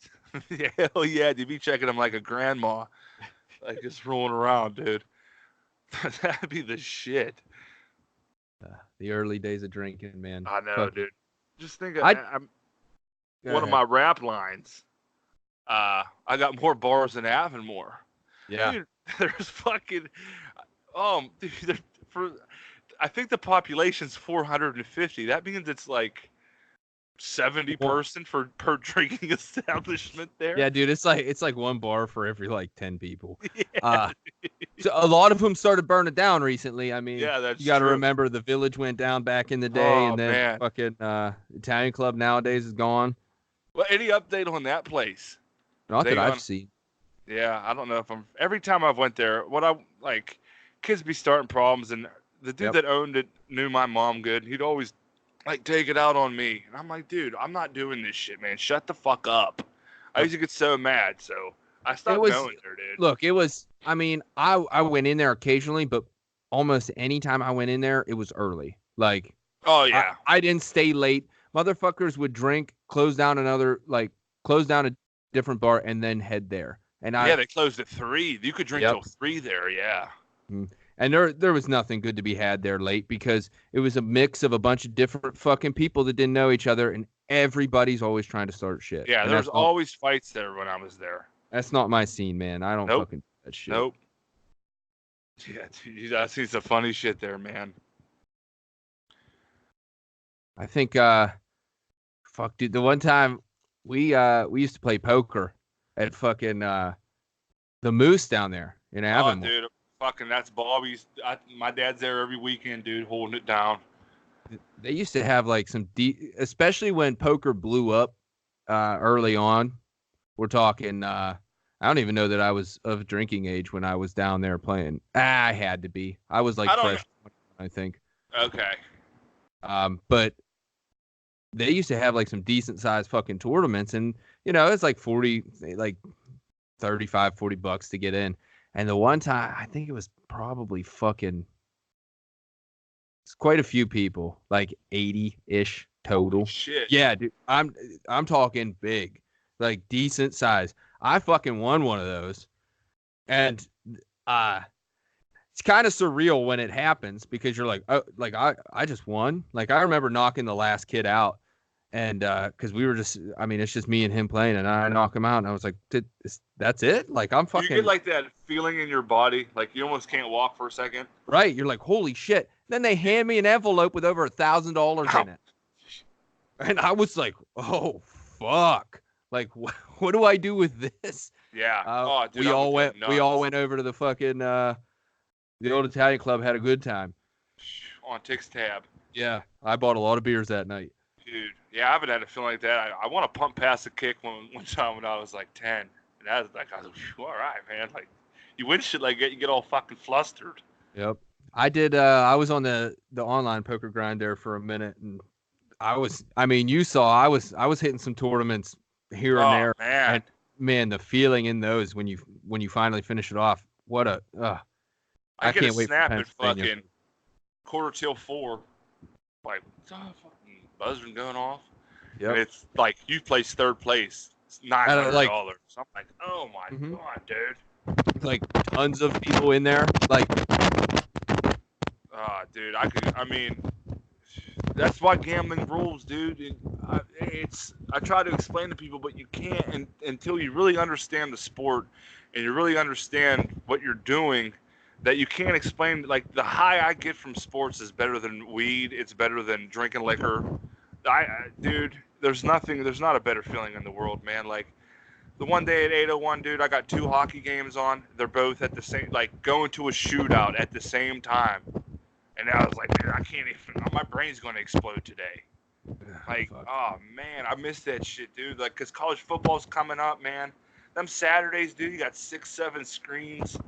Yeah, hell yeah, dude. Be checking them like a grandma, like just rolling around, dude. That'd be the shit. The early days of drinking, man. I know, Fuck. dude. Just think, Go one of ahead. my rap lines. I got more bars than Avonmore. Yeah. Dude, there's fucking, dude, I think the population's 450. That means it's like 70 person per drinking establishment there. Yeah, dude, it's like one bar for every like 10 people. Yeah. So a lot of them started burning down recently. I mean, Yeah, that's you got to true. remember the Village went down back in the day, Oh, and then man. fucking Italian Club nowadays is gone. Well, any update on that place? Not They that I've gone- seen. Yeah, I don't know if I'm. Every time I've went there, kids be starting problems, and the dude Yep. that owned it knew my mom good. He'd always like take it out on me, and I'm like, dude, I'm not doing this shit, man. Shut the fuck up. I used to get so mad, so I stopped going there, dude. Look, it was. I mean, I went in there occasionally, but almost any time I went in there, it was early. Like, Oh yeah, I didn't stay late. Motherfuckers would drink, close down a different bar, and then head there. And they closed at 3. You could drink Yep. till 3 there. Yeah. And there was nothing good to be had there late because it was a mix of a bunch of different fucking people that didn't know each other, and everybody's always trying to start shit. Yeah, And there was that's not- always fights there when I was there. That's not my scene, man. I don't Nope. fucking do that shit. Nope. Yeah, dude, I see some funny shit there, man. I think fuck, dude, the one time we used to play poker at fucking the Moose down there in Oh, Avonmore. dude, fucking that's Bobby's. My dad's there every weekend, dude, holding it down. They used to have like some especially when poker blew up early on. We're talking I don't even know that I was of drinking age when I was down there playing. I had to be. I was like I don't fresh, I think. Okay. But they used to have like some decent sized fucking tournaments, and you know, it's like 35, $40 to get in. And the one time, I think it was probably fucking, it's quite a few people, like 80-ish total. Shit. Yeah, dude, I'm talking big, like decent size. I fucking won one of those, and it's kind of surreal when it happens because you're like, oh, like I just won. Like I remember knocking the last kid out, And because we were just, I mean, it's just me and him playing, and I knock him out, and I was like, that's it? Like, I'm You fucking get like that feeling in your body, like you almost can't walk for a second. right. You're like, holy shit. Then they hand me an envelope with over $1,000 in it. And I was like, oh, fuck. Like, what do I do with this? Yeah. Oh, dude, we I all would went, go we all nuts. went over to the fucking, the old Italian club, had a good time. On Tix Tab. Yeah. I bought a lot of beers that night. Dude, yeah, I haven't had a feeling like that. I want to pump past a kick one time when I was like 10. And I was like, all right, man. Like, you win shit like that, you get all fucking flustered. Yep. I did, I was on the online poker grind there for a minute, and I mean, you saw, I was hitting some tournaments here and there. Man. And man, the feeling in those when you finally finish it off, what a, I can't get a wait for snap at Pennsylvania. fucking quarter till 4. Like, fucking buzzing going off. Yep. And it's like, you place third place. It's $900. Like, I'm like, oh my God, dude. Like, tons of people in there. Like, dude, I mean, that's why gambling rules, dude. I try to explain to people, but you can't until you really understand the sport and you really understand what you're doing, that you can't explain. Like, the high I get from sports is better than weed. It's better than drinking liquor. Dude, there's not a better feeling in the world, man. Like, the one day at 801, dude, I got 2 hockey games on. They're both at the same, like, going to a shootout at the same time. And I was like, dude, I can't even, my brain's going to explode today. Like, oh, man, I miss that shit, dude. Like, because college football's coming up, man. Them Saturdays, dude, you got 6, 7 screens.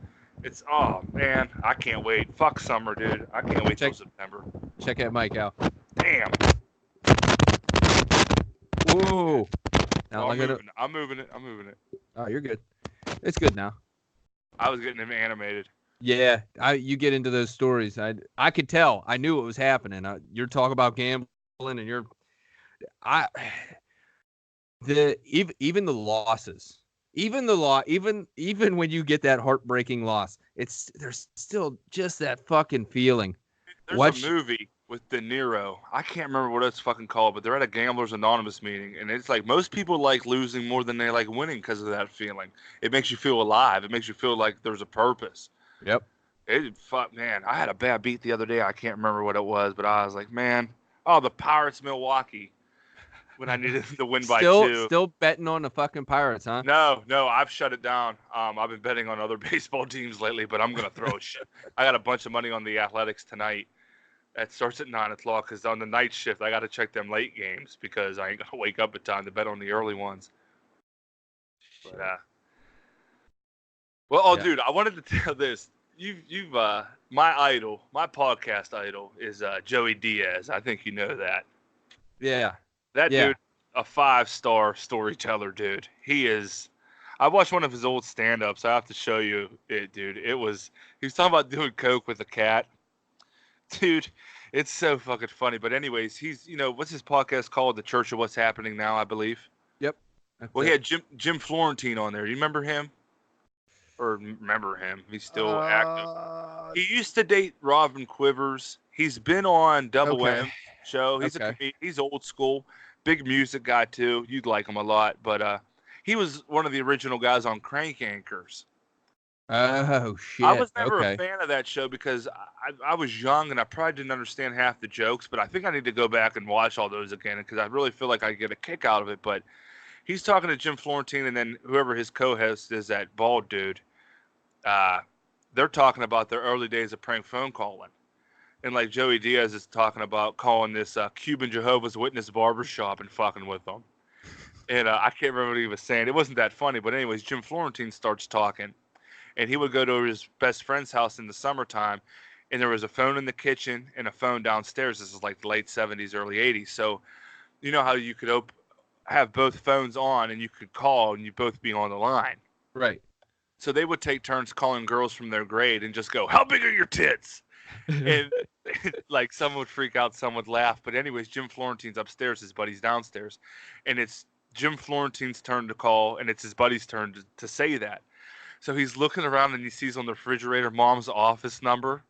It's, oh, man, I can't wait. Fuck summer, dude. I can't wait till September. Check that mic out. Damn. Whoa. Now, I'm moving it. Oh, you're good. It's good now. I was getting him animated. Yeah, you get into those stories. I could tell. I knew it was happening. You're talking about gambling, and even the losses, even when you get that heartbreaking loss, there's still just that fucking feeling. There's a movie with De Niro. I can't remember what it's fucking called, but they're at a Gamblers Anonymous meeting, and it's like most people like losing more than they like winning because of that feeling. It makes you feel alive. It makes you feel like there's a purpose. Yep. Man, I had a bad beat the other day. I can't remember what it was, but I was like, man, the Pirates Milwaukee when I needed to win by 2. Still betting on the fucking Pirates, huh? No, I've shut it down. I've been betting on other baseball teams lately, but I'm gonna throw shit. I got a bunch of money on the Athletics tonight. That starts at 9 o'clock because on the night shift I got to check them late games because I ain't gonna wake up in time to bet on the early ones. But dude, I wanted to tell this. You've my idol, my podcast idol is Joey Diaz. I think you know that. Yeah. Dude, a 5-star storyteller, dude. He is. I watched one of his old stand-ups. I have to show you it, dude. He was talking about doing coke with a cat. Dude, it's so fucking funny. But anyways, he's, what's his podcast called? The Church of What's Happening Now, I believe. Yep. He had Jim Florentine on there. Do you remember him? Or remember him? He's still active. He used to date Robin Quivers. He's been on Double M show. He's old school, big music guy too. You'd like him a lot. But he was one of the original guys on Crank Anchors. Oh shit! I was never a fan of that show because I was young and I probably didn't understand half the jokes. But I think I need to go back and watch all those again because I really feel like I get a kick out of it. But he's talking to Jim Florentine and then whoever his co-host is, that bald dude. They're talking about their early days of prank phone calling. And like Joey Diaz is talking about calling this Cuban Jehovah's Witness barbershop and fucking with them. And I can't remember what he was saying. It wasn't that funny. But anyways, Jim Florentine starts talking. And he would go to his best friend's house in the summertime. And there was a phone in the kitchen and a phone downstairs. This is like the late 70s, early 80s. So you know how you could have both phones on and you could call and you both be on the line. Right. So they would take turns calling girls from their grade and just go, "How big are your tits?" And like some would freak out, some would laugh. But anyways, Jim Florentine's upstairs, his buddy's downstairs. And it's Jim Florentine's turn to call and it's his buddy's turn to say that. So he's looking around and he sees on the refrigerator Mom's office number.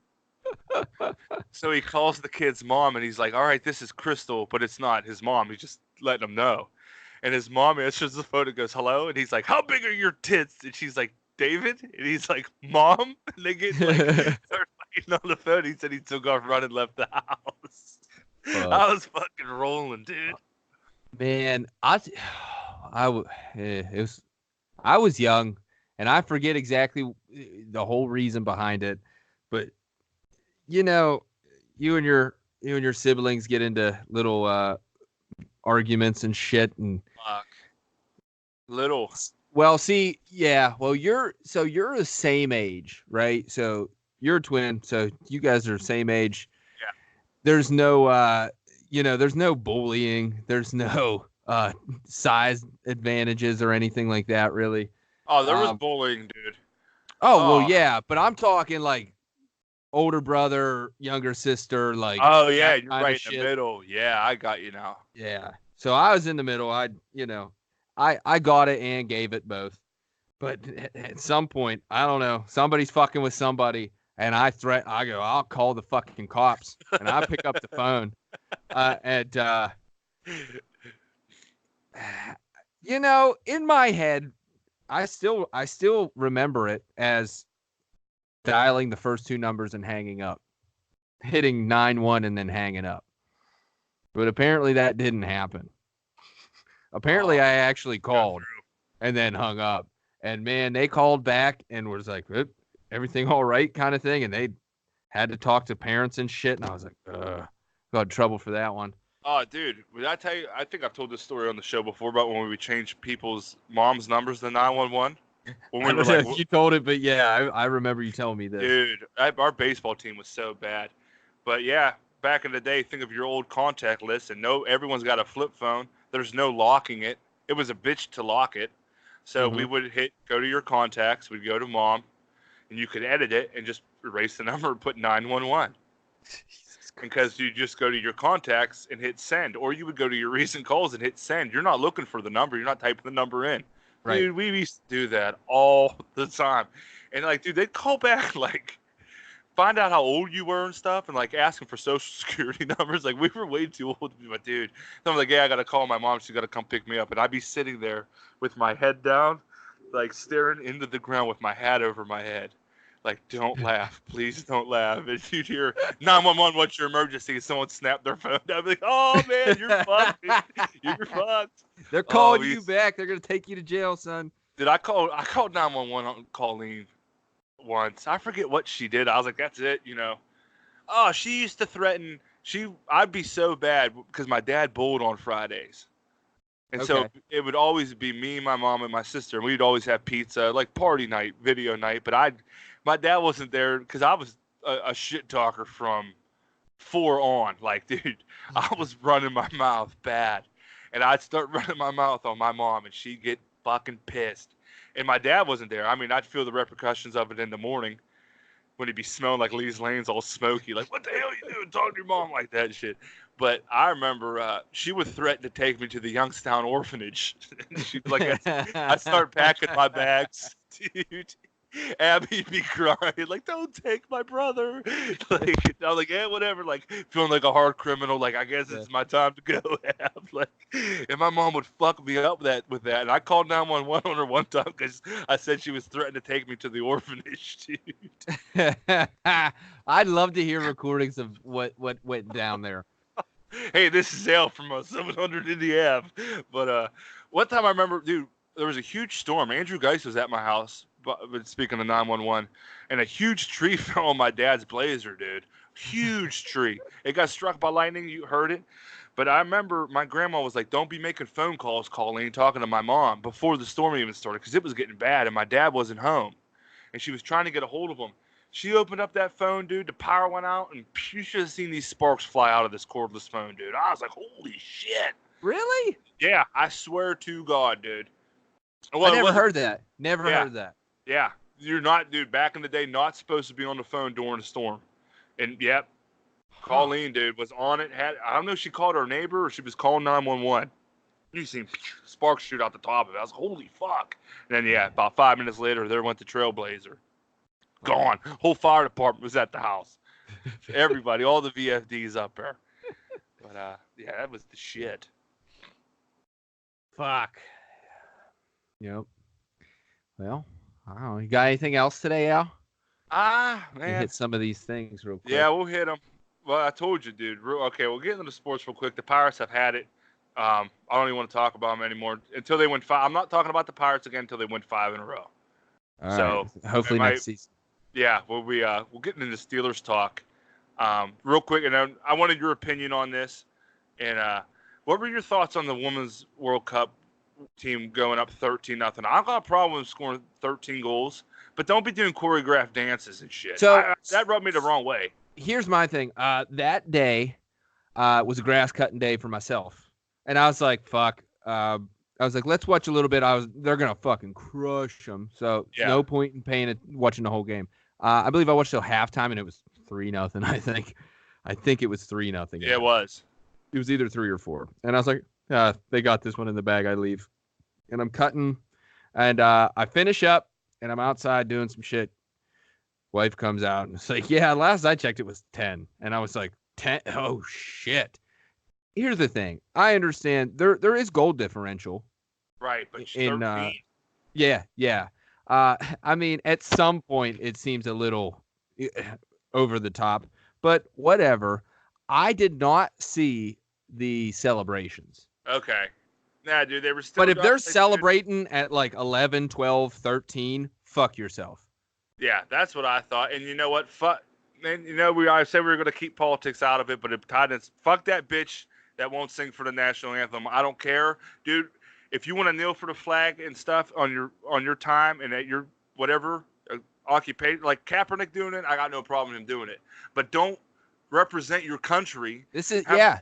So he calls the kid's mom and he's like, all right, this is Crystal, but it's not his mom. He's just letting him know. And his mom answers the phone and goes, hello? And he's like, how big are your tits? And she's like, David? And he's like, Mom? And they get like, start fighting on the phone. He said he took off running and left the house. Fuck. I was fucking rolling, dude. Man, I was young, and I forget exactly the whole reason behind it, but you know, you and your siblings get into little arguments and shit, and Fuck. Little. well, see, yeah, well, you're the same age, right? So you're a twin, so you guys are the same age. Yeah. There's no there's no bullying, there's no size advantages or anything like that, really. Oh, there was bullying, dude. Oh, well, yeah, but I'm talking like older brother, younger sister, like. Oh yeah, you're kind right of in the shit. middle. Yeah, I got you now. Yeah. So I was in the middle. I got it and gave it both. But at some point, I don't know, somebody's fucking with somebody, and I go, I'll call the fucking cops, and I pick up the phone, in my head, I still remember it as dialing the first two numbers and hanging up, hitting 9-1 and then hanging up. But apparently that didn't happen. Apparently I actually called and then hung up. And man, they called back and was like, everything all right kind of thing. And they had to talk to parents and shit. And I was like, got in trouble for that one. Oh, dude, did I tell you? I think I've told this story on the show before about when we changed people's mom's numbers to 911. When we were like, you told it, but yeah, I remember you telling me this. Dude, our baseball team was so bad. But yeah, back in the day, think of your old contact list, and everyone's got a flip phone. There's no locking it. It was a bitch to lock it. So we would go to your contacts, we'd go to mom, and you could edit it and just erase the number and put 911. Because you just go to your contacts and hit send, or you would go to your recent calls and hit send. You're not looking for the number. You're not typing the number in. Right. Dude, we used to do that all the time. And like, dude, they'd call back, like, find out how old you were and stuff, and like asking for social security numbers. Like, we were way too old to be my dude. So I'm like, yeah, I got to call my mom. She's got to come pick me up. And I'd be sitting there with my head down, like staring into the ground with my hat over my head. Like, don't laugh. Please don't laugh. And you'd hear 911, what's your emergency? Someone snapped their phone. I'd be like, oh, man, you're fucked. You're fucked. They're calling you back. They're going to take you to jail, son. Dude, I called 911 on Colleen once. I forget what she did. I was like, that's it, Oh, she used to threaten. I'd be so bad because my dad bowled on Fridays. And so it would always be me, my mom, and my sister. And we'd always have pizza, like party night, video night. But my dad wasn't there because I was a shit talker from 4 on. Like, dude, I was running my mouth bad. And I'd start running my mouth on my mom, and she'd get fucking pissed. And my dad wasn't there. I mean, I'd feel the repercussions of it in the morning when he'd be smelling like Lee's Lane's all smoky. Like, what the hell are you doing talking to your mom like that and shit? But I remember she would threaten to take me to the Youngstown orphanage. She'd like, I'd start packing my bags, dude. Abby'd be crying, like, don't take my brother. Like, I was like, yeah, whatever. Like, feeling like a hard criminal. Like, I guess it's my time to go. Like, and my mom would fuck me up with that. And I called 911 on her one time because I said she was threatening to take me to the orphanage, dude. I'd love to hear recordings of what went down there. Hey, this is Al from 700 Indy Ave. But one time I remember, dude, there was a huge storm. Andrew Geis was at my house, but speaking of 911, and a huge tree fell on my dad's Blazer, dude. Huge tree. It got struck by lightning. You heard it. But I remember my grandma was like, don't be making phone calls, Colleen, talking to my mom before the storm even started because it was getting bad and my dad wasn't home. And she was trying to get a hold of him. She opened up that phone, dude. The power went out, and you should have seen these sparks fly out of this cordless phone, dude. I was like, holy shit. Really? Yeah, I swear to God, dude. Well, I never heard that. Never heard that. Yeah. You're not, dude, back in the day, not supposed to be on the phone during a storm. And, yep, Colleen, dude, was on it. I don't know if she called her neighbor or she was calling 911. You seen sparks shoot out the top of it. I was like, holy fuck. And then, yeah, about 5 minutes later, there went the Trailblazer. Gone. Whole fire department was at the house. Everybody, all the VFDs up there. But yeah, that was the shit. Fuck. Yep. Well, I don't know. You got anything else today, Al? You Man. hit some of these things real quick. Yeah, we'll hit them. Well, I told you, dude. Okay, we'll get into the sports real quick. The Pirates have had it. I don't even want to talk about them anymore until they win 5. I'm not talking about the Pirates again until they win 5 in a row. All So right. Hopefully next season. Yeah, we'll getting into Steelers talk. Real quick, and then I wanted your opinion on this. And what were your thoughts on the Women's World Cup team going up 13-0? I've got a problem with scoring 13 goals, but don't be doing choreographed dances and shit. So that rubbed me the wrong way. Here's my thing. That day was a grass cutting day for myself, and I was like, "Fuck." I was like, "Let's watch a little bit." They're gonna fucking crush them. So no point in watching the whole game. I believe I watched till halftime, and it was 3-0. I think it was 3-0. Yeah, it was. It was either 3 or 4, and I was like, "They got this one in the bag." I leave, and I'm cutting, and I finish up, and I'm outside doing some shit. Wife comes out and it's like, "Yeah, last I checked, it was 10," and I was like, 10? Oh shit! Here's the thing. I understand there is goal differential, right? But 13. Yeah. I mean, at some point, it seems a little over the top, but whatever. I did not see the celebrations. Okay. Nah, dude, they were still. But if they're celebrating at like 11, 12, 13, fuck yourself. Yeah, that's what I thought. And you know what? Fuck. Man, I said we were going to keep politics out of it, but fuck that bitch that won't sing for the national anthem. I don't care, dude. If you want to kneel for the flag and stuff on your time and at your whatever occupation, like Kaepernick doing it, I got no problem with him doing it. But don't represent your country. This is Yeah.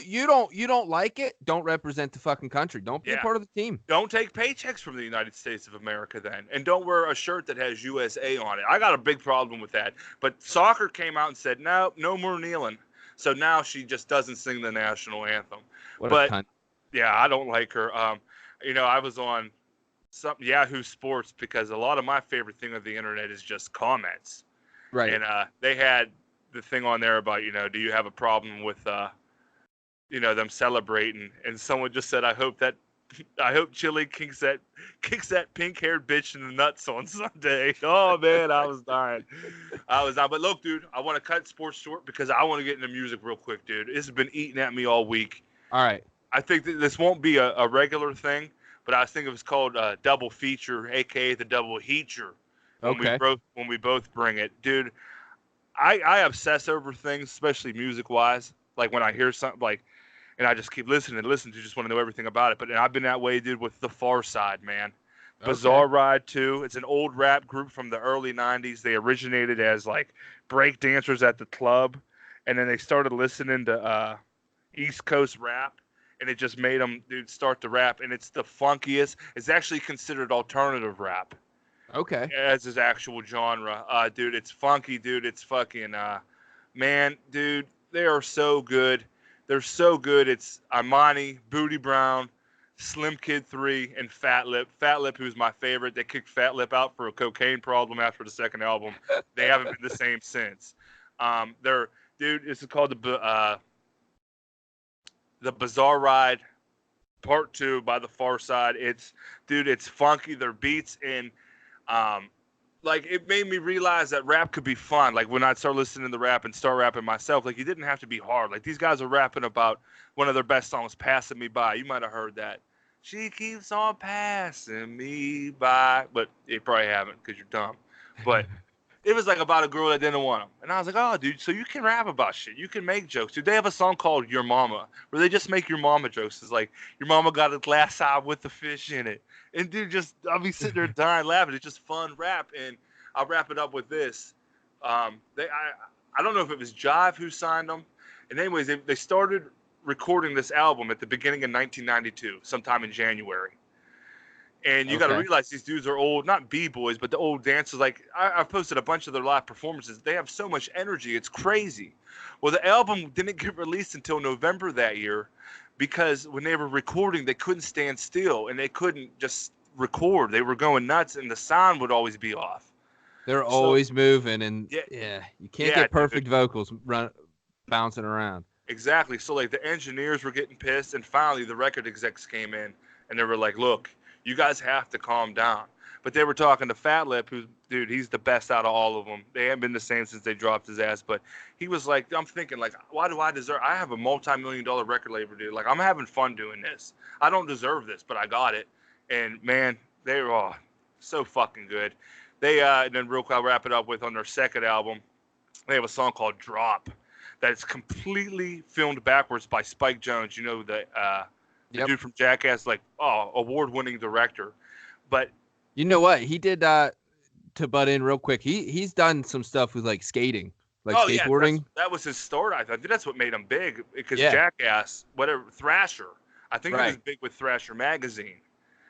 You don't like it? Don't represent the fucking country. Don't be a part of the team. Don't take paychecks from the United States of America then. And don't wear a shirt that has USA on it. I got a big problem with that. But soccer came out and said, no more kneeling. So now she just doesn't sing the national anthem. What a cunt. Yeah, I don't like her. I was on some Yahoo Sports because a lot of my favorite thing of the internet is just comments. Right. And they had the thing on there about, do you have a problem with them celebrating, and someone just said, I hope Chile kicks that pink-haired bitch in the nuts on Sunday. Oh man, I was dying. But look, dude, I want to cut sports short because I want to get into music real quick, dude. This has been eating at me all week. All right. I think that this won't be a regular thing, but I was thinking it was called a double feature, aka the double Heature. When we both bring it, dude. I obsess over things, especially music-wise. Like when I hear something and I just keep listening to just want to know everything about it. But I've been that way, dude, with The Far Side, man. Okay. Bizarre Ride 2. It's an old rap group from the early 90s. They originated as break dancers at the club, and then they started listening to East Coast rap, and it just made them, dude, start to rap. And it's the funkiest. It's actually considered alternative rap. Okay. As his actual genre. Dude, it's funky, dude. It's fucking, man, dude, they are so good. They're so good. It's Imani, Booty Brown, Slim Kid 3, and Fat Lip. Fat Lip, who's my favorite. They kicked Fat Lip out for a cocaine problem after the second album. They haven't been the same since. This is called the Bizarre Ride Part 2 by The Far Side. It's funky. Their beats and it made me realize that rap could be fun. Like when I start listening to rap and start rapping myself, you didn't have to be hard. Like these guys are rapping about one of their best songs, Passing Me By. You might have heard that. She keeps on passing me by. But you probably haven't because you're dumb. But it was about a girl that didn't want him. And I was like, oh, dude, so you can rap about shit. You can make jokes. Dude, they have a song called Your Mama where they just make your mama jokes. It's like, your mama got a glass eye with the fish in it. And dude, I'll be sitting there dying laughing. It's just fun rap. And I'll wrap it up with this. I don't know if it was Jive who signed them. And anyways, they started recording this album at the beginning of 1992, sometime in January. And you got to realize these dudes are old, not B-boys, but the old dancers. I've posted a bunch of their live performances. They have so much energy. It's crazy. Well, the album didn't get released until November that year because when they were recording, they couldn't stand still and they couldn't just record. They were going nuts and the sound would always be off. They're So, always moving, and yeah, you can't yeah, get perfect dude. vocals bouncing around. Exactly. So like the engineers were getting pissed, and finally the record execs came in, and they were like, "Look, you guys have to calm down." But they were talking to Fat Lip, who's dude, he's the best out of all of them. They haven't been the same since they dropped his ass. But he was like, I'm thinking like, why do I deserve? I have a multi-million-dollar record label, dude. Like I'm having fun doing this. I don't deserve this, but I got it. And man, they were all so fucking good. They and then real quick, I'll wrap it up with on their second album. They have a song called "Drop" that's completely filmed backwards by Spike Jonze. You know the Yep. dude from Jackass, like award-winning director. But You know what? He did to butt in real quick. He's done some stuff with like skating, like oh yeah, skateboarding. that was his start. I think that's what made him big because Yeah. Jackass, whatever Thrasher. I think he was Right. big with Thrasher magazine.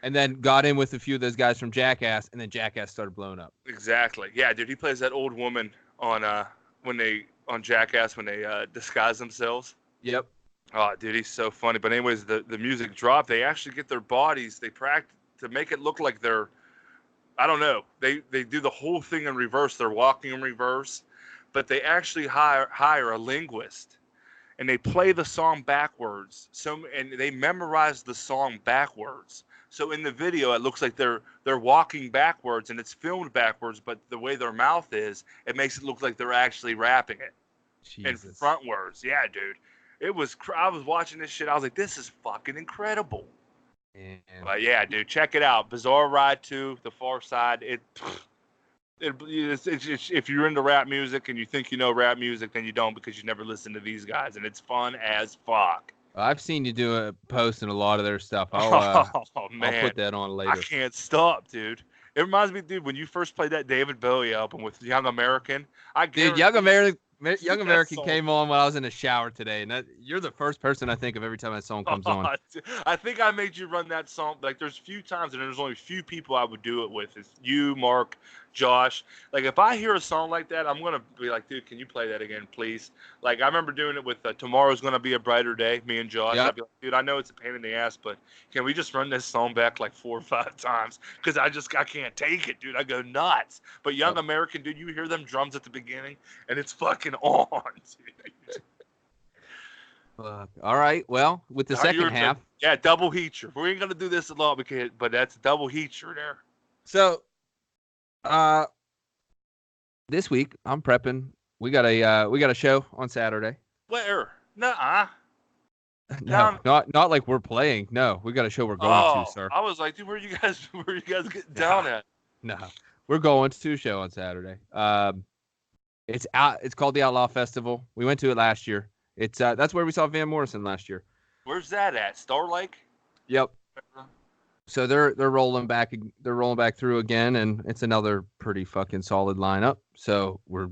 And then got in with a few of those guys from Jackass, and then Jackass started blowing up. Exactly. Yeah, dude, he plays that old woman on on Jackass when they disguise themselves. Yep. Oh, dude, he's so funny. But anyways, the music drop. They actually get their bodies. They practice to make it look like they're. I don't know. They do the whole thing in reverse. They're walking in reverse, but they actually hire a linguist, and they play the song backwards. And they memorize the song backwards. So in the video, it looks like they're walking backwards, and it's filmed backwards. But the way their mouth is, it makes it look like they're actually rapping it in Jesus. frontwards. Yeah, dude. It was. I was watching this shit. I was like, this is fucking incredible. Man. But yeah, dude, check it out. Bizarre Ride 2, The Far Side. It's if you're into rap music and you think you know rap music, then you don't because you never listened to these guys, and it's fun as fuck. I've seen you do a post in a lot of their stuff. Oh man, I'll put that on later. I can't stop, dude. It reminds me, dude, when you first played that David Bowie album with Young American. Dude, Young American came on when I was in the shower today, and you're the first person I think of every time that song comes on. I think I made you run that song. Like, there's few times, and there's only few people I would do it with. It's you, Mark, Josh. Like, if I hear a song like that, I'm gonna be like, dude, can you play that again, please? Like, I remember doing it with Tomorrow's Gonna Be a Brighter Day, me and Josh. Yep. I'd be like, dude, I know it's a pain in the ass, but can we just run this song back like 4 or 5 times? Because I can't take it, dude. I go nuts. But Young American, dude, you hear them drums at the beginning, and it's fucking on, dude. All right. Well, with the second half. Yeah, double Heature. We ain't going to do this a lot, but that's double Heature there. So, this week I'm prepping. We got a show on Saturday. Where? Nuh-uh. No, not like we're playing. No, we got a show we're going to, sir. I was like, dude, where you guys getting down at? No, we're going to a show on Saturday. It's out. It's called the Outlaw Festival. We went to it last year. It's that's where we saw Van Morrison last year. Where's that at? Star Lake? Yep. So they're rolling back. They're rolling back through again, and it's another pretty fucking solid lineup. So we're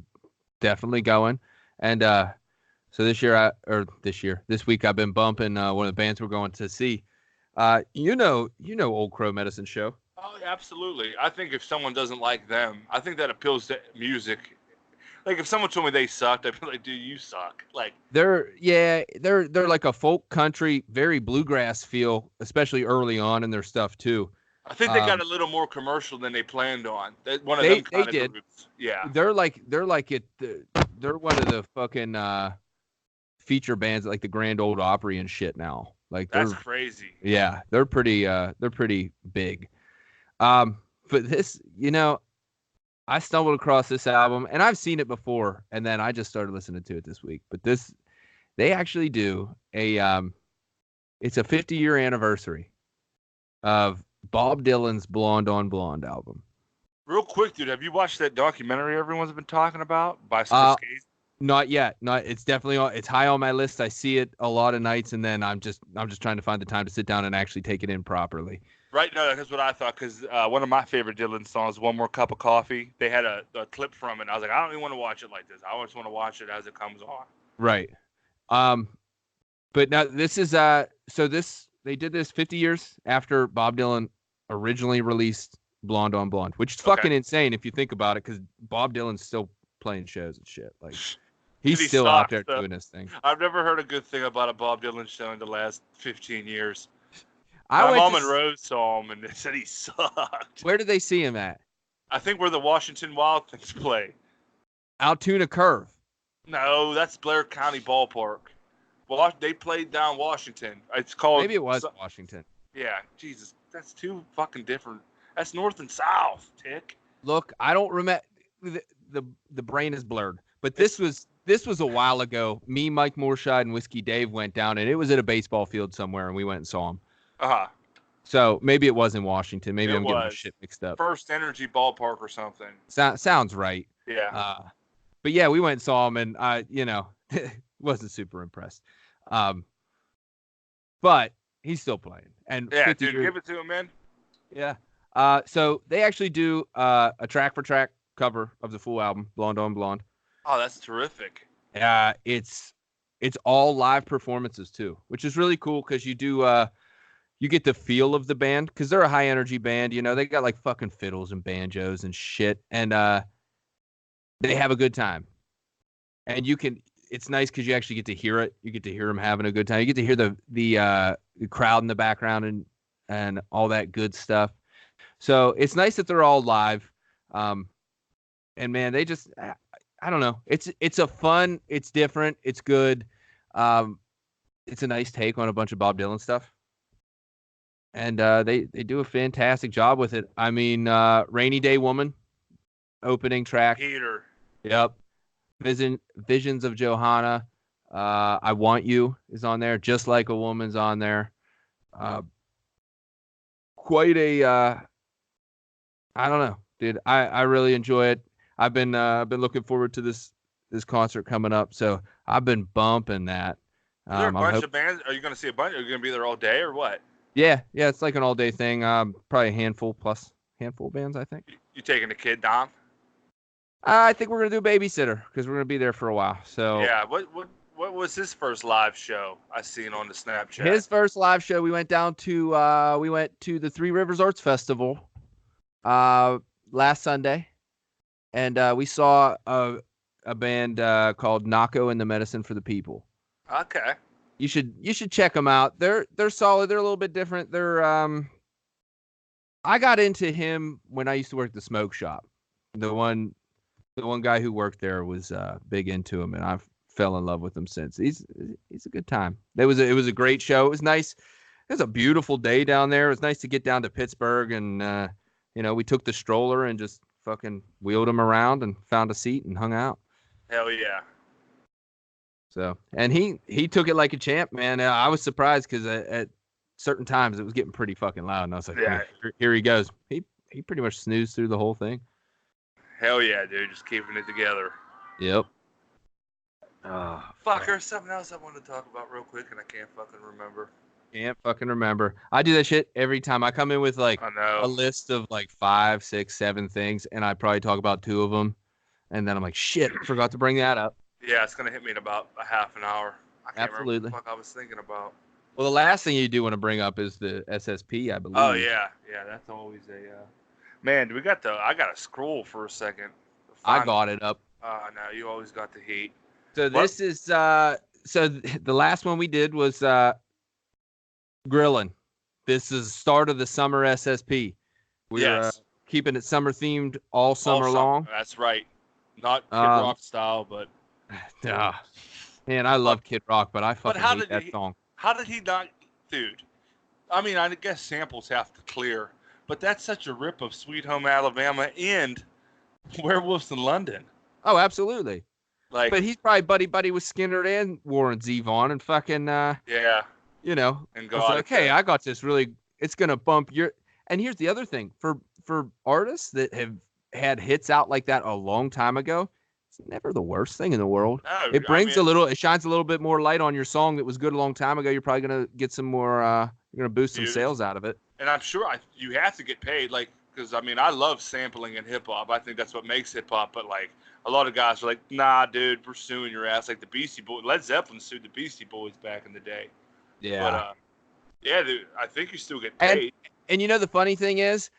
definitely going. And so this week I've been bumping one of the bands we're going to see. You know, Old Crow Medicine Show. Oh, absolutely. I think if someone doesn't like them, I think that appeals to music. Like if someone told me they sucked, I'd be like, dude, you suck. Like they're like a folk country, very bluegrass feel, especially early on in their stuff too. I think they got a little more commercial than they planned on. One of they them kind of did. Groups. Yeah. They're one of the fucking feature bands like the Grand Ole Opry and shit now. Like that's crazy. Yeah, they're pretty big. But this, I stumbled across this album, and I've seen it before, and then I just started listening to it this week. But they actually do it's a 50-year anniversary of Bob Dylan's Blonde on Blonde album. Real quick, dude, have you watched that documentary everyone's been talking about by Scorsese? Not yet. It's definitely it's high on my list. I see it a lot of nights, and then I'm just trying to find the time to sit down and actually take it in properly. Right, no, that's what I thought, because one of my favorite Dylan songs, One More Cup of Coffee, they had a clip from it. I was like, I don't even want to watch it like this. I just want to watch it as it comes on. Right. But now this is they did this 50 years after Bob Dylan originally released Blonde on Blonde, which is fucking insane if you think about it, because Bob Dylan's still playing shows and shit. Like he's still out there doing this thing. I've never heard a good thing about a Bob Dylan show in the last 15 years. My mom and Rose saw him, and they said he sucked. Where did they see him at? I think where the Washington Wild Things play. Altoona Curve. No, that's Blair County Ballpark. They played down Washington. It's called. Maybe it was Washington. Yeah, Jesus, that's too fucking different. That's north and south, Tick. Look, I don't remember. The brain is blurred. But this was a while ago. Me, Mike Moorshide, and Whiskey Dave went down, and it was at a baseball field somewhere, and we went and saw him. So maybe it was in Washington. Maybe I'm getting my shit mixed up. First Energy Ballpark or something. Sounds right. Yeah. But yeah, we went and saw him, and I, wasn't super impressed. But he's still playing. And yeah, dude, give it to him, man. Yeah. So they actually do a track for track cover of the full album, Blonde on Blonde. Oh, that's terrific. It's all live performances too, which is really cool because you do you get the feel of the band because they're a high energy band. They got like fucking fiddles and banjos and shit, and they have a good time. And it's nice because you actually get to hear it. You get to hear them having a good time. You get to hear the crowd in the background and all that good stuff. So it's nice that they're all live. And man, they just, I don't know. It's a fun, it's different, it's good. It's a nice take on a bunch of Bob Dylan stuff. And they do a fantastic job with it. I mean, Rainy Day Woman, opening track. Heater. Yep. Visions of Johanna. I Want You is on there. Just Like a Woman's on there. Quite a, I don't know, dude. I really enjoy it. I've been looking forward to this concert coming up, so I've been bumping that. Is there a bunch of bands? Are you going to see a bunch? Are you going to be there all day or what? Yeah, it's like an all day thing. Probably a handful of bands, I think. You taking the kid, Dahn? I think we're gonna do Babysitter because we're gonna be there for a while. So yeah, what was his first live show I seen on the Snapchat? His first live show, we went down to the Three Rivers Arts Festival last Sunday, and we saw a band called Nako and the Medicine for the People. Okay. You should check them out. They're solid. They're a little bit different. They're I got into him when I used to work at the smoke shop. The one guy who worked there was big into him, and I've fell in love with him since. He's a good time. It was a great show. It was nice. It was a beautiful day down there. It was nice to get down to Pittsburgh, and we took the stroller and just fucking wheeled him around and found a seat and hung out. Hell yeah. So, and he took it like a champ, man. I was surprised because at certain times it was getting pretty fucking loud, and I was like, yeah, here he goes. He pretty much snoozed through the whole thing. Hell yeah, dude. Just keeping it together. Yep. Fuck, there's something else I wanted to talk about real quick, and I can't fucking remember. Can't fucking remember. I do that shit every time. I come in with like a list of like 5, 6, 7 things, and I probably talk about 2 of them, and then I'm like, shit, forgot to bring that up. Yeah, it's gonna hit me in about a half an hour. I can't Absolutely. remember what the fuck I was thinking about. Well, the last thing you do want to bring up is the SSP, I believe. Oh yeah, that's always a. Man, I gotta scroll for a second. I got it up. No, you always got the heat. So this is so the last one we did was grilling. This is the start of the summer SSP. We're keeping it summer themed all summer long. That's right. Not Kid Rock style, but man, I love Kid Rock, but I fucking hate that song. How did he not, dude? I mean, I guess samples have to clear, but that's such a rip of Sweet Home Alabama and Werewolves in London. Oh, absolutely. Like, but he's probably buddy with Skinner and Warren Zevon and fucking And go like, hey, I got this really. It's gonna bump your. And here's the other thing for artists that have had hits out like that a long time ago. It's never the worst thing in the world. No, it brings it shines a little bit more light on your song that was good a long time ago. You're probably gonna get some more. You're gonna boost some sales out of it. And I'm sure you have to get paid, like, because I mean I love sampling in hip hop. I think that's what makes hip hop. But like a lot of guys are like, nah, dude, we're suing your ass. Like the Beastie Boys, Led Zeppelin sued the Beastie Boys back in the day. Yeah. But yeah, dude, I think you still get paid. And the funny thing is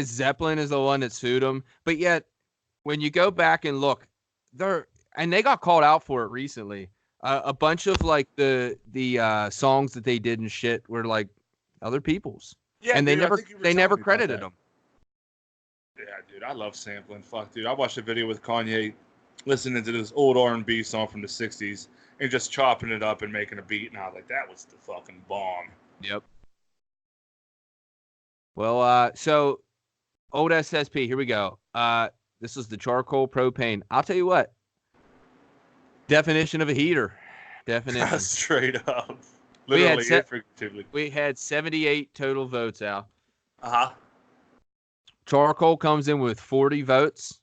Zeppelin is the one that sued them. But yet, when you go back and look, they got called out for it recently. A bunch of like the songs that they did and shit were like other people's. Yeah, and they never credited them. Yeah, dude, I love sampling. Fuck, dude, I watched a video with Kanye listening to this old R&B song from the '60s and just chopping it up and making a beat, and I was like, that was the fucking bomb. Yep. Well, so old SSP. Here we go. This is the charcoal propane. I'll tell you what. Definition of a heater. Definition. Straight up. Literally and figuratively. We had 78 total votes out. Uh-huh. Charcoal comes in with 40 votes.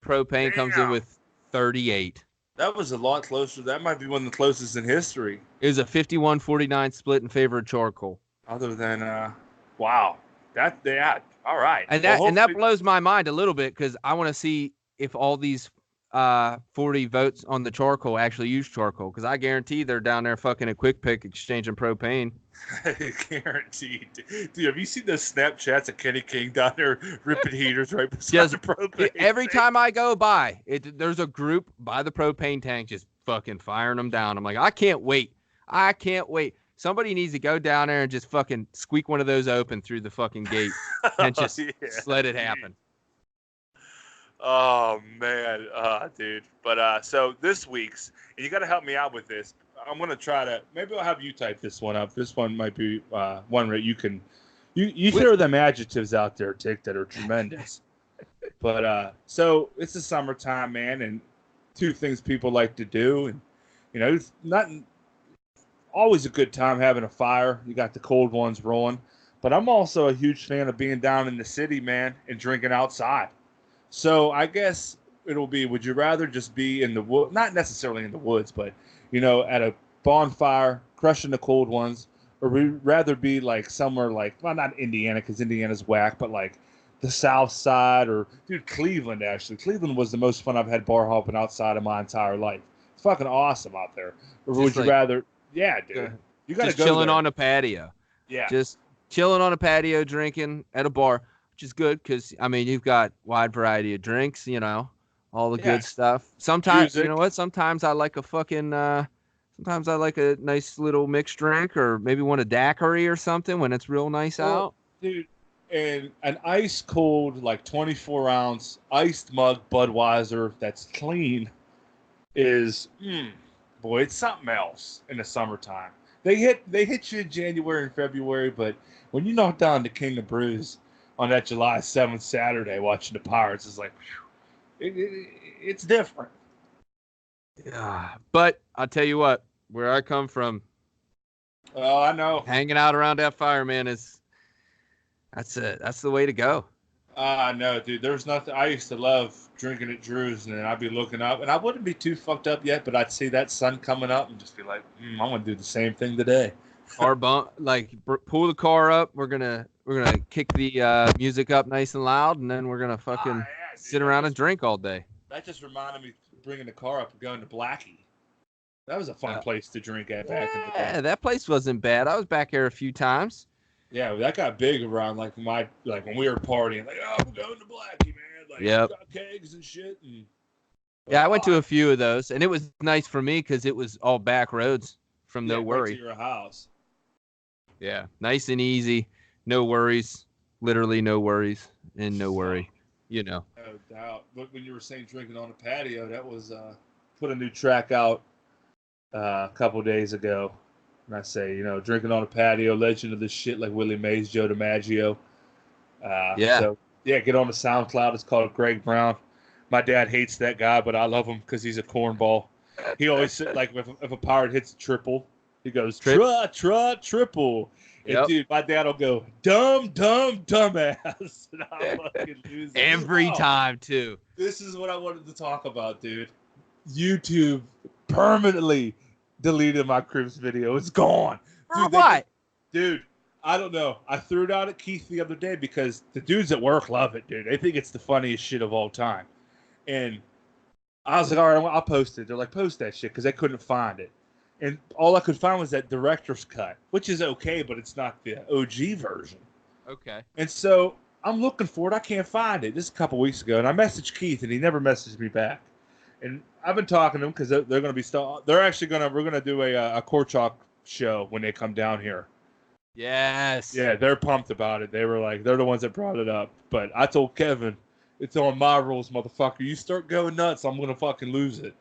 Propane comes in with 38. That was a lot closer. That might be one of the closest in history. It was a 51-49 split in favor of charcoal. Other than, wow. All right. And that blows my mind a little bit because I want to see if all these 40 votes on the charcoal actually use charcoal, because I guarantee they're down there fucking a quick pick exchanging propane. Guaranteed. Dude, have you seen those Snapchats of Kenny King down there ripping heaters right beside the propane? Every time I go by, there's a group by the propane tank just fucking firing them down. I'm like, I can't wait. Somebody needs to go down there and just fucking squeak one of those open through the fucking gate and just let it happen. Oh, man. Dude. But so this week's, and you got to help me out with this. I'm going to try to, maybe I'll have you type this one up. This one might be one where you can, you throw them adjectives out there, Tick, that are tremendous. But so it's the summertime, man, and two things people like to do. And, you know, it's not always a good time having a fire. You got the cold ones rolling. But I'm also a huge fan of being down in the city, man, and drinking outside. So I guess it'll be, would you rather just be in the wood, not necessarily in the woods, but, you know, at a bonfire, crushing the cold ones, or would you rather be like somewhere like, well, not Indiana, because Indiana's whack, but like the South Side, or, dude, Cleveland, actually. Cleveland was the most fun I've had bar hopping outside of my entire life. It's fucking awesome out there. Or would you rather, yeah, dude. You got to go just chilling there. on a patio. Yeah. Just chilling on a patio, drinking at a bar. Which is good because, I mean, you've got wide variety of drinks, you know, all the good stuff. Sometimes, you know what? Sometimes I like a nice little mixed drink, or maybe want a daiquiri or something when it's real nice out. Dude, and an ice cold, like 24-ounce iced mug Budweiser that's clean is, boy, it's something else in the summertime. They hit you in January and February, but when you knock down the King of Brews on that July 7th Saturday watching the Pirates, is like, it's different. Yeah, but I'll tell you what, where I come from, oh, I know, hanging out around that fire, man, that's the way to go. No, dude, there's nothing. I used to love drinking at Drew's, and I'd be looking up, and I wouldn't be too fucked up yet, but I'd see that sun coming up and just be like, I'm gonna do the same thing today. Pull the car up. We're gonna kick the music up nice and loud, and then we're gonna fucking sit around and drink all day. That just reminded me of bringing the car up and going to Blackie. That was a fun place to drink at back in the day. Yeah, that place wasn't bad. I was back there a few times. Yeah, that got big around like when we were partying. Like, oh, we're going to Blackie, man. Like, yep. Got kegs and shit. And, I went to a few of those, and it was nice for me because it was all back roads from no worry. Right to your house. Yeah, nice and easy, no worries, literally no worries and no worry, you know. No doubt. But when you were saying drinking on a patio, that was put a new track out a couple days ago. And I say, you know, drinking on a patio, legend of this shit like Willie Mays, Joe DiMaggio. So, get on the SoundCloud. It's called Greg Brown. My dad hates that guy, but I love him because he's a cornball. He always said, like, if a pirate hits a triple, he goes, triple. And, dude, my dad will go, dumbass. And I'll fucking lose it. Every time, too. This is what I wanted to talk about, dude. YouTube permanently deleted my Crips video. It's gone. For what? Dude, I don't know. I threw it out at Keith the other day because the dudes at work love it, dude. They think it's the funniest shit of all time. And I was like, all right, I'll post it. They're like, post that shit, because they couldn't find it. And all I could find was that director's cut, which is okay, but it's not the OG version. Okay. And so I'm looking for it. I can't find it. This is a couple weeks ago, and I messaged Keith, and he never messaged me back. And I've been talking to them because they're going to be we're going to do a Core Chalk show when they come down here Yes. Yeah, they're pumped about it. They were like, they're the ones that brought it up. But I told Kevin, it's on my rules, motherfucker. You start going nuts, I'm gonna fucking lose it.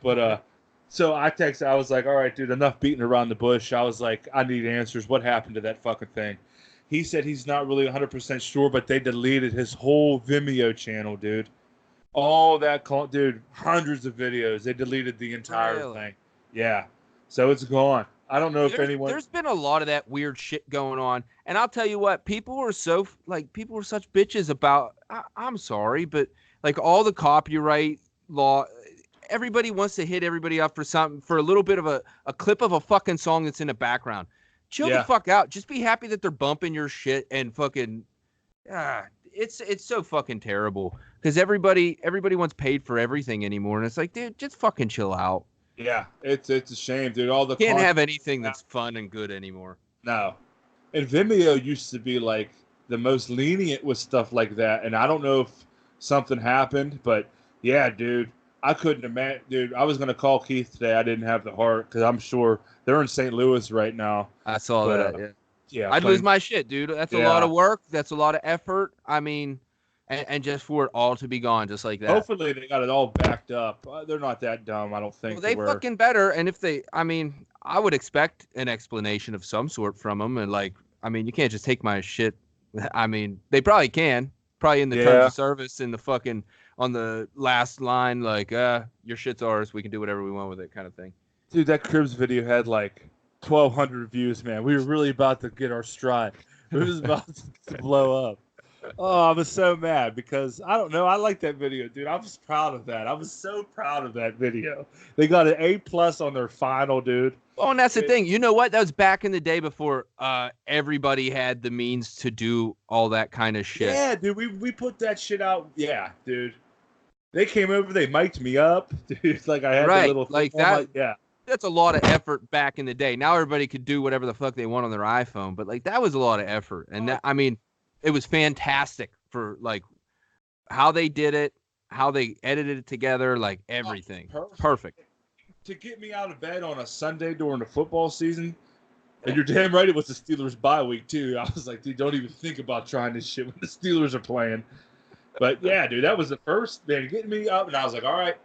But so I texted. I was like, all right, dude, enough beating around the bush. I was like, I need answers. What happened to that fucking thing? He said he's not really 100% sure, but they deleted his whole Vimeo channel, dude. All that, dude, hundreds of videos. They deleted the entire thing. Yeah. So it's gone. I don't know if anyone. There's been a lot of that weird shit going on, and I'll tell you what, people were such bitches about. I'm sorry, but like all the copyright law, everybody wants to hit everybody up for something, for a little bit of a clip of a fucking song that's in the background. Chill the fuck out. Just be happy that they're bumping your shit and fucking. It's so fucking terrible because everybody wants paid for everything anymore, and it's like, dude, just fucking chill out. Yeah, it's a shame, dude. All the can't have anything that's fun and good anymore. No, and Vimeo used to be like the most lenient with stuff like that, and I don't know if something happened, but yeah, dude, I couldn't imagine, dude. I was gonna call Keith today. I didn't have the heart because I'm sure they're in St. Louis right now. I saw that. Yeah, I'd lose my shit, dude. That's a lot of work. That's a lot of effort. I mean. And just for it all to be gone, just like that. Hopefully they got it all backed up. They're not that dumb, I don't think. Well, they fucking better. And if they, I mean, I would expect an explanation of some sort from them. And like, I mean, you can't just take my shit. I mean, they probably can. Probably in the terms of service in the fucking, on the last line, like, your shit's ours. We can do whatever we want with it kind of thing. Dude, that Cribs video had like 1,200 views, man. We were really about to get our stride. It was about to blow up. Oh, I was so mad because I don't know. I like that video, dude. I was proud of that. I was so proud of that video. They got an A+ on their final, dude. Oh, and that's the thing. You know what? That was back in the day before everybody had the means to do all that kind of shit. Yeah, dude. We put that shit out. Yeah, dude. They came over. They mic'd me up, dude. Like I had the little like that. Like, yeah. That's a lot of effort back in the day. Now everybody could do whatever the fuck they want on their iPhone, but like that was a lot of effort. And that, I mean. It was fantastic for like how they did it, how they edited it together, like everything. Perfect. To get me out of bed on a Sunday during the football season, and you're damn right it was the Steelers bye week too. I was like, dude, don't even think about trying this shit when the Steelers are playing. But yeah, dude, that was the first thing getting me up, and I was like, all right,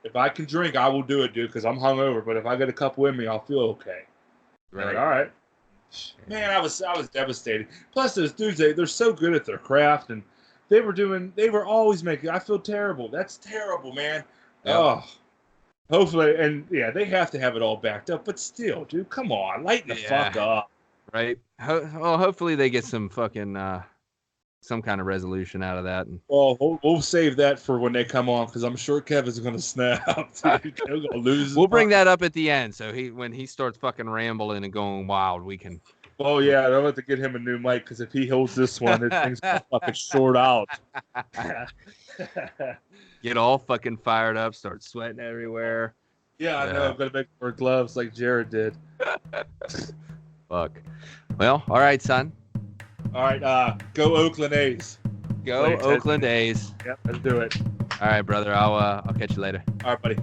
if I can drink, I will do it, dude, because I'm hungover. But if I get a couple in me, I'll feel okay. Right. Like, all right. Man, I was devastated. Plus, those dudes, they're so good at their craft, and they were always making. I feel terrible. That's terrible, man. Yep. Oh, hopefully, and yeah, they have to have it all backed up. But still, dude, come on, lighten the fuck up. Right. Well, hopefully they get some fucking some kind of resolution out of that. Well, we'll save that for when they come on because I'm sure Kevin's gonna snap. Dude. He's gonna lose. We'll bring that up at the end. So when he starts fucking rambling and going wild, we can. Oh yeah, I'll have to get him a new mic because if he holds this one, this thing's gonna fucking short out. Get all fucking fired up, start sweating everywhere. Yeah, I know. I'm gonna make more gloves like Jared did. Fuck. Well, all right, son. All right, go Oakland A's. Go Oakland A's. Yep, let's do it. All right, brother. I'll catch you later. All right, buddy.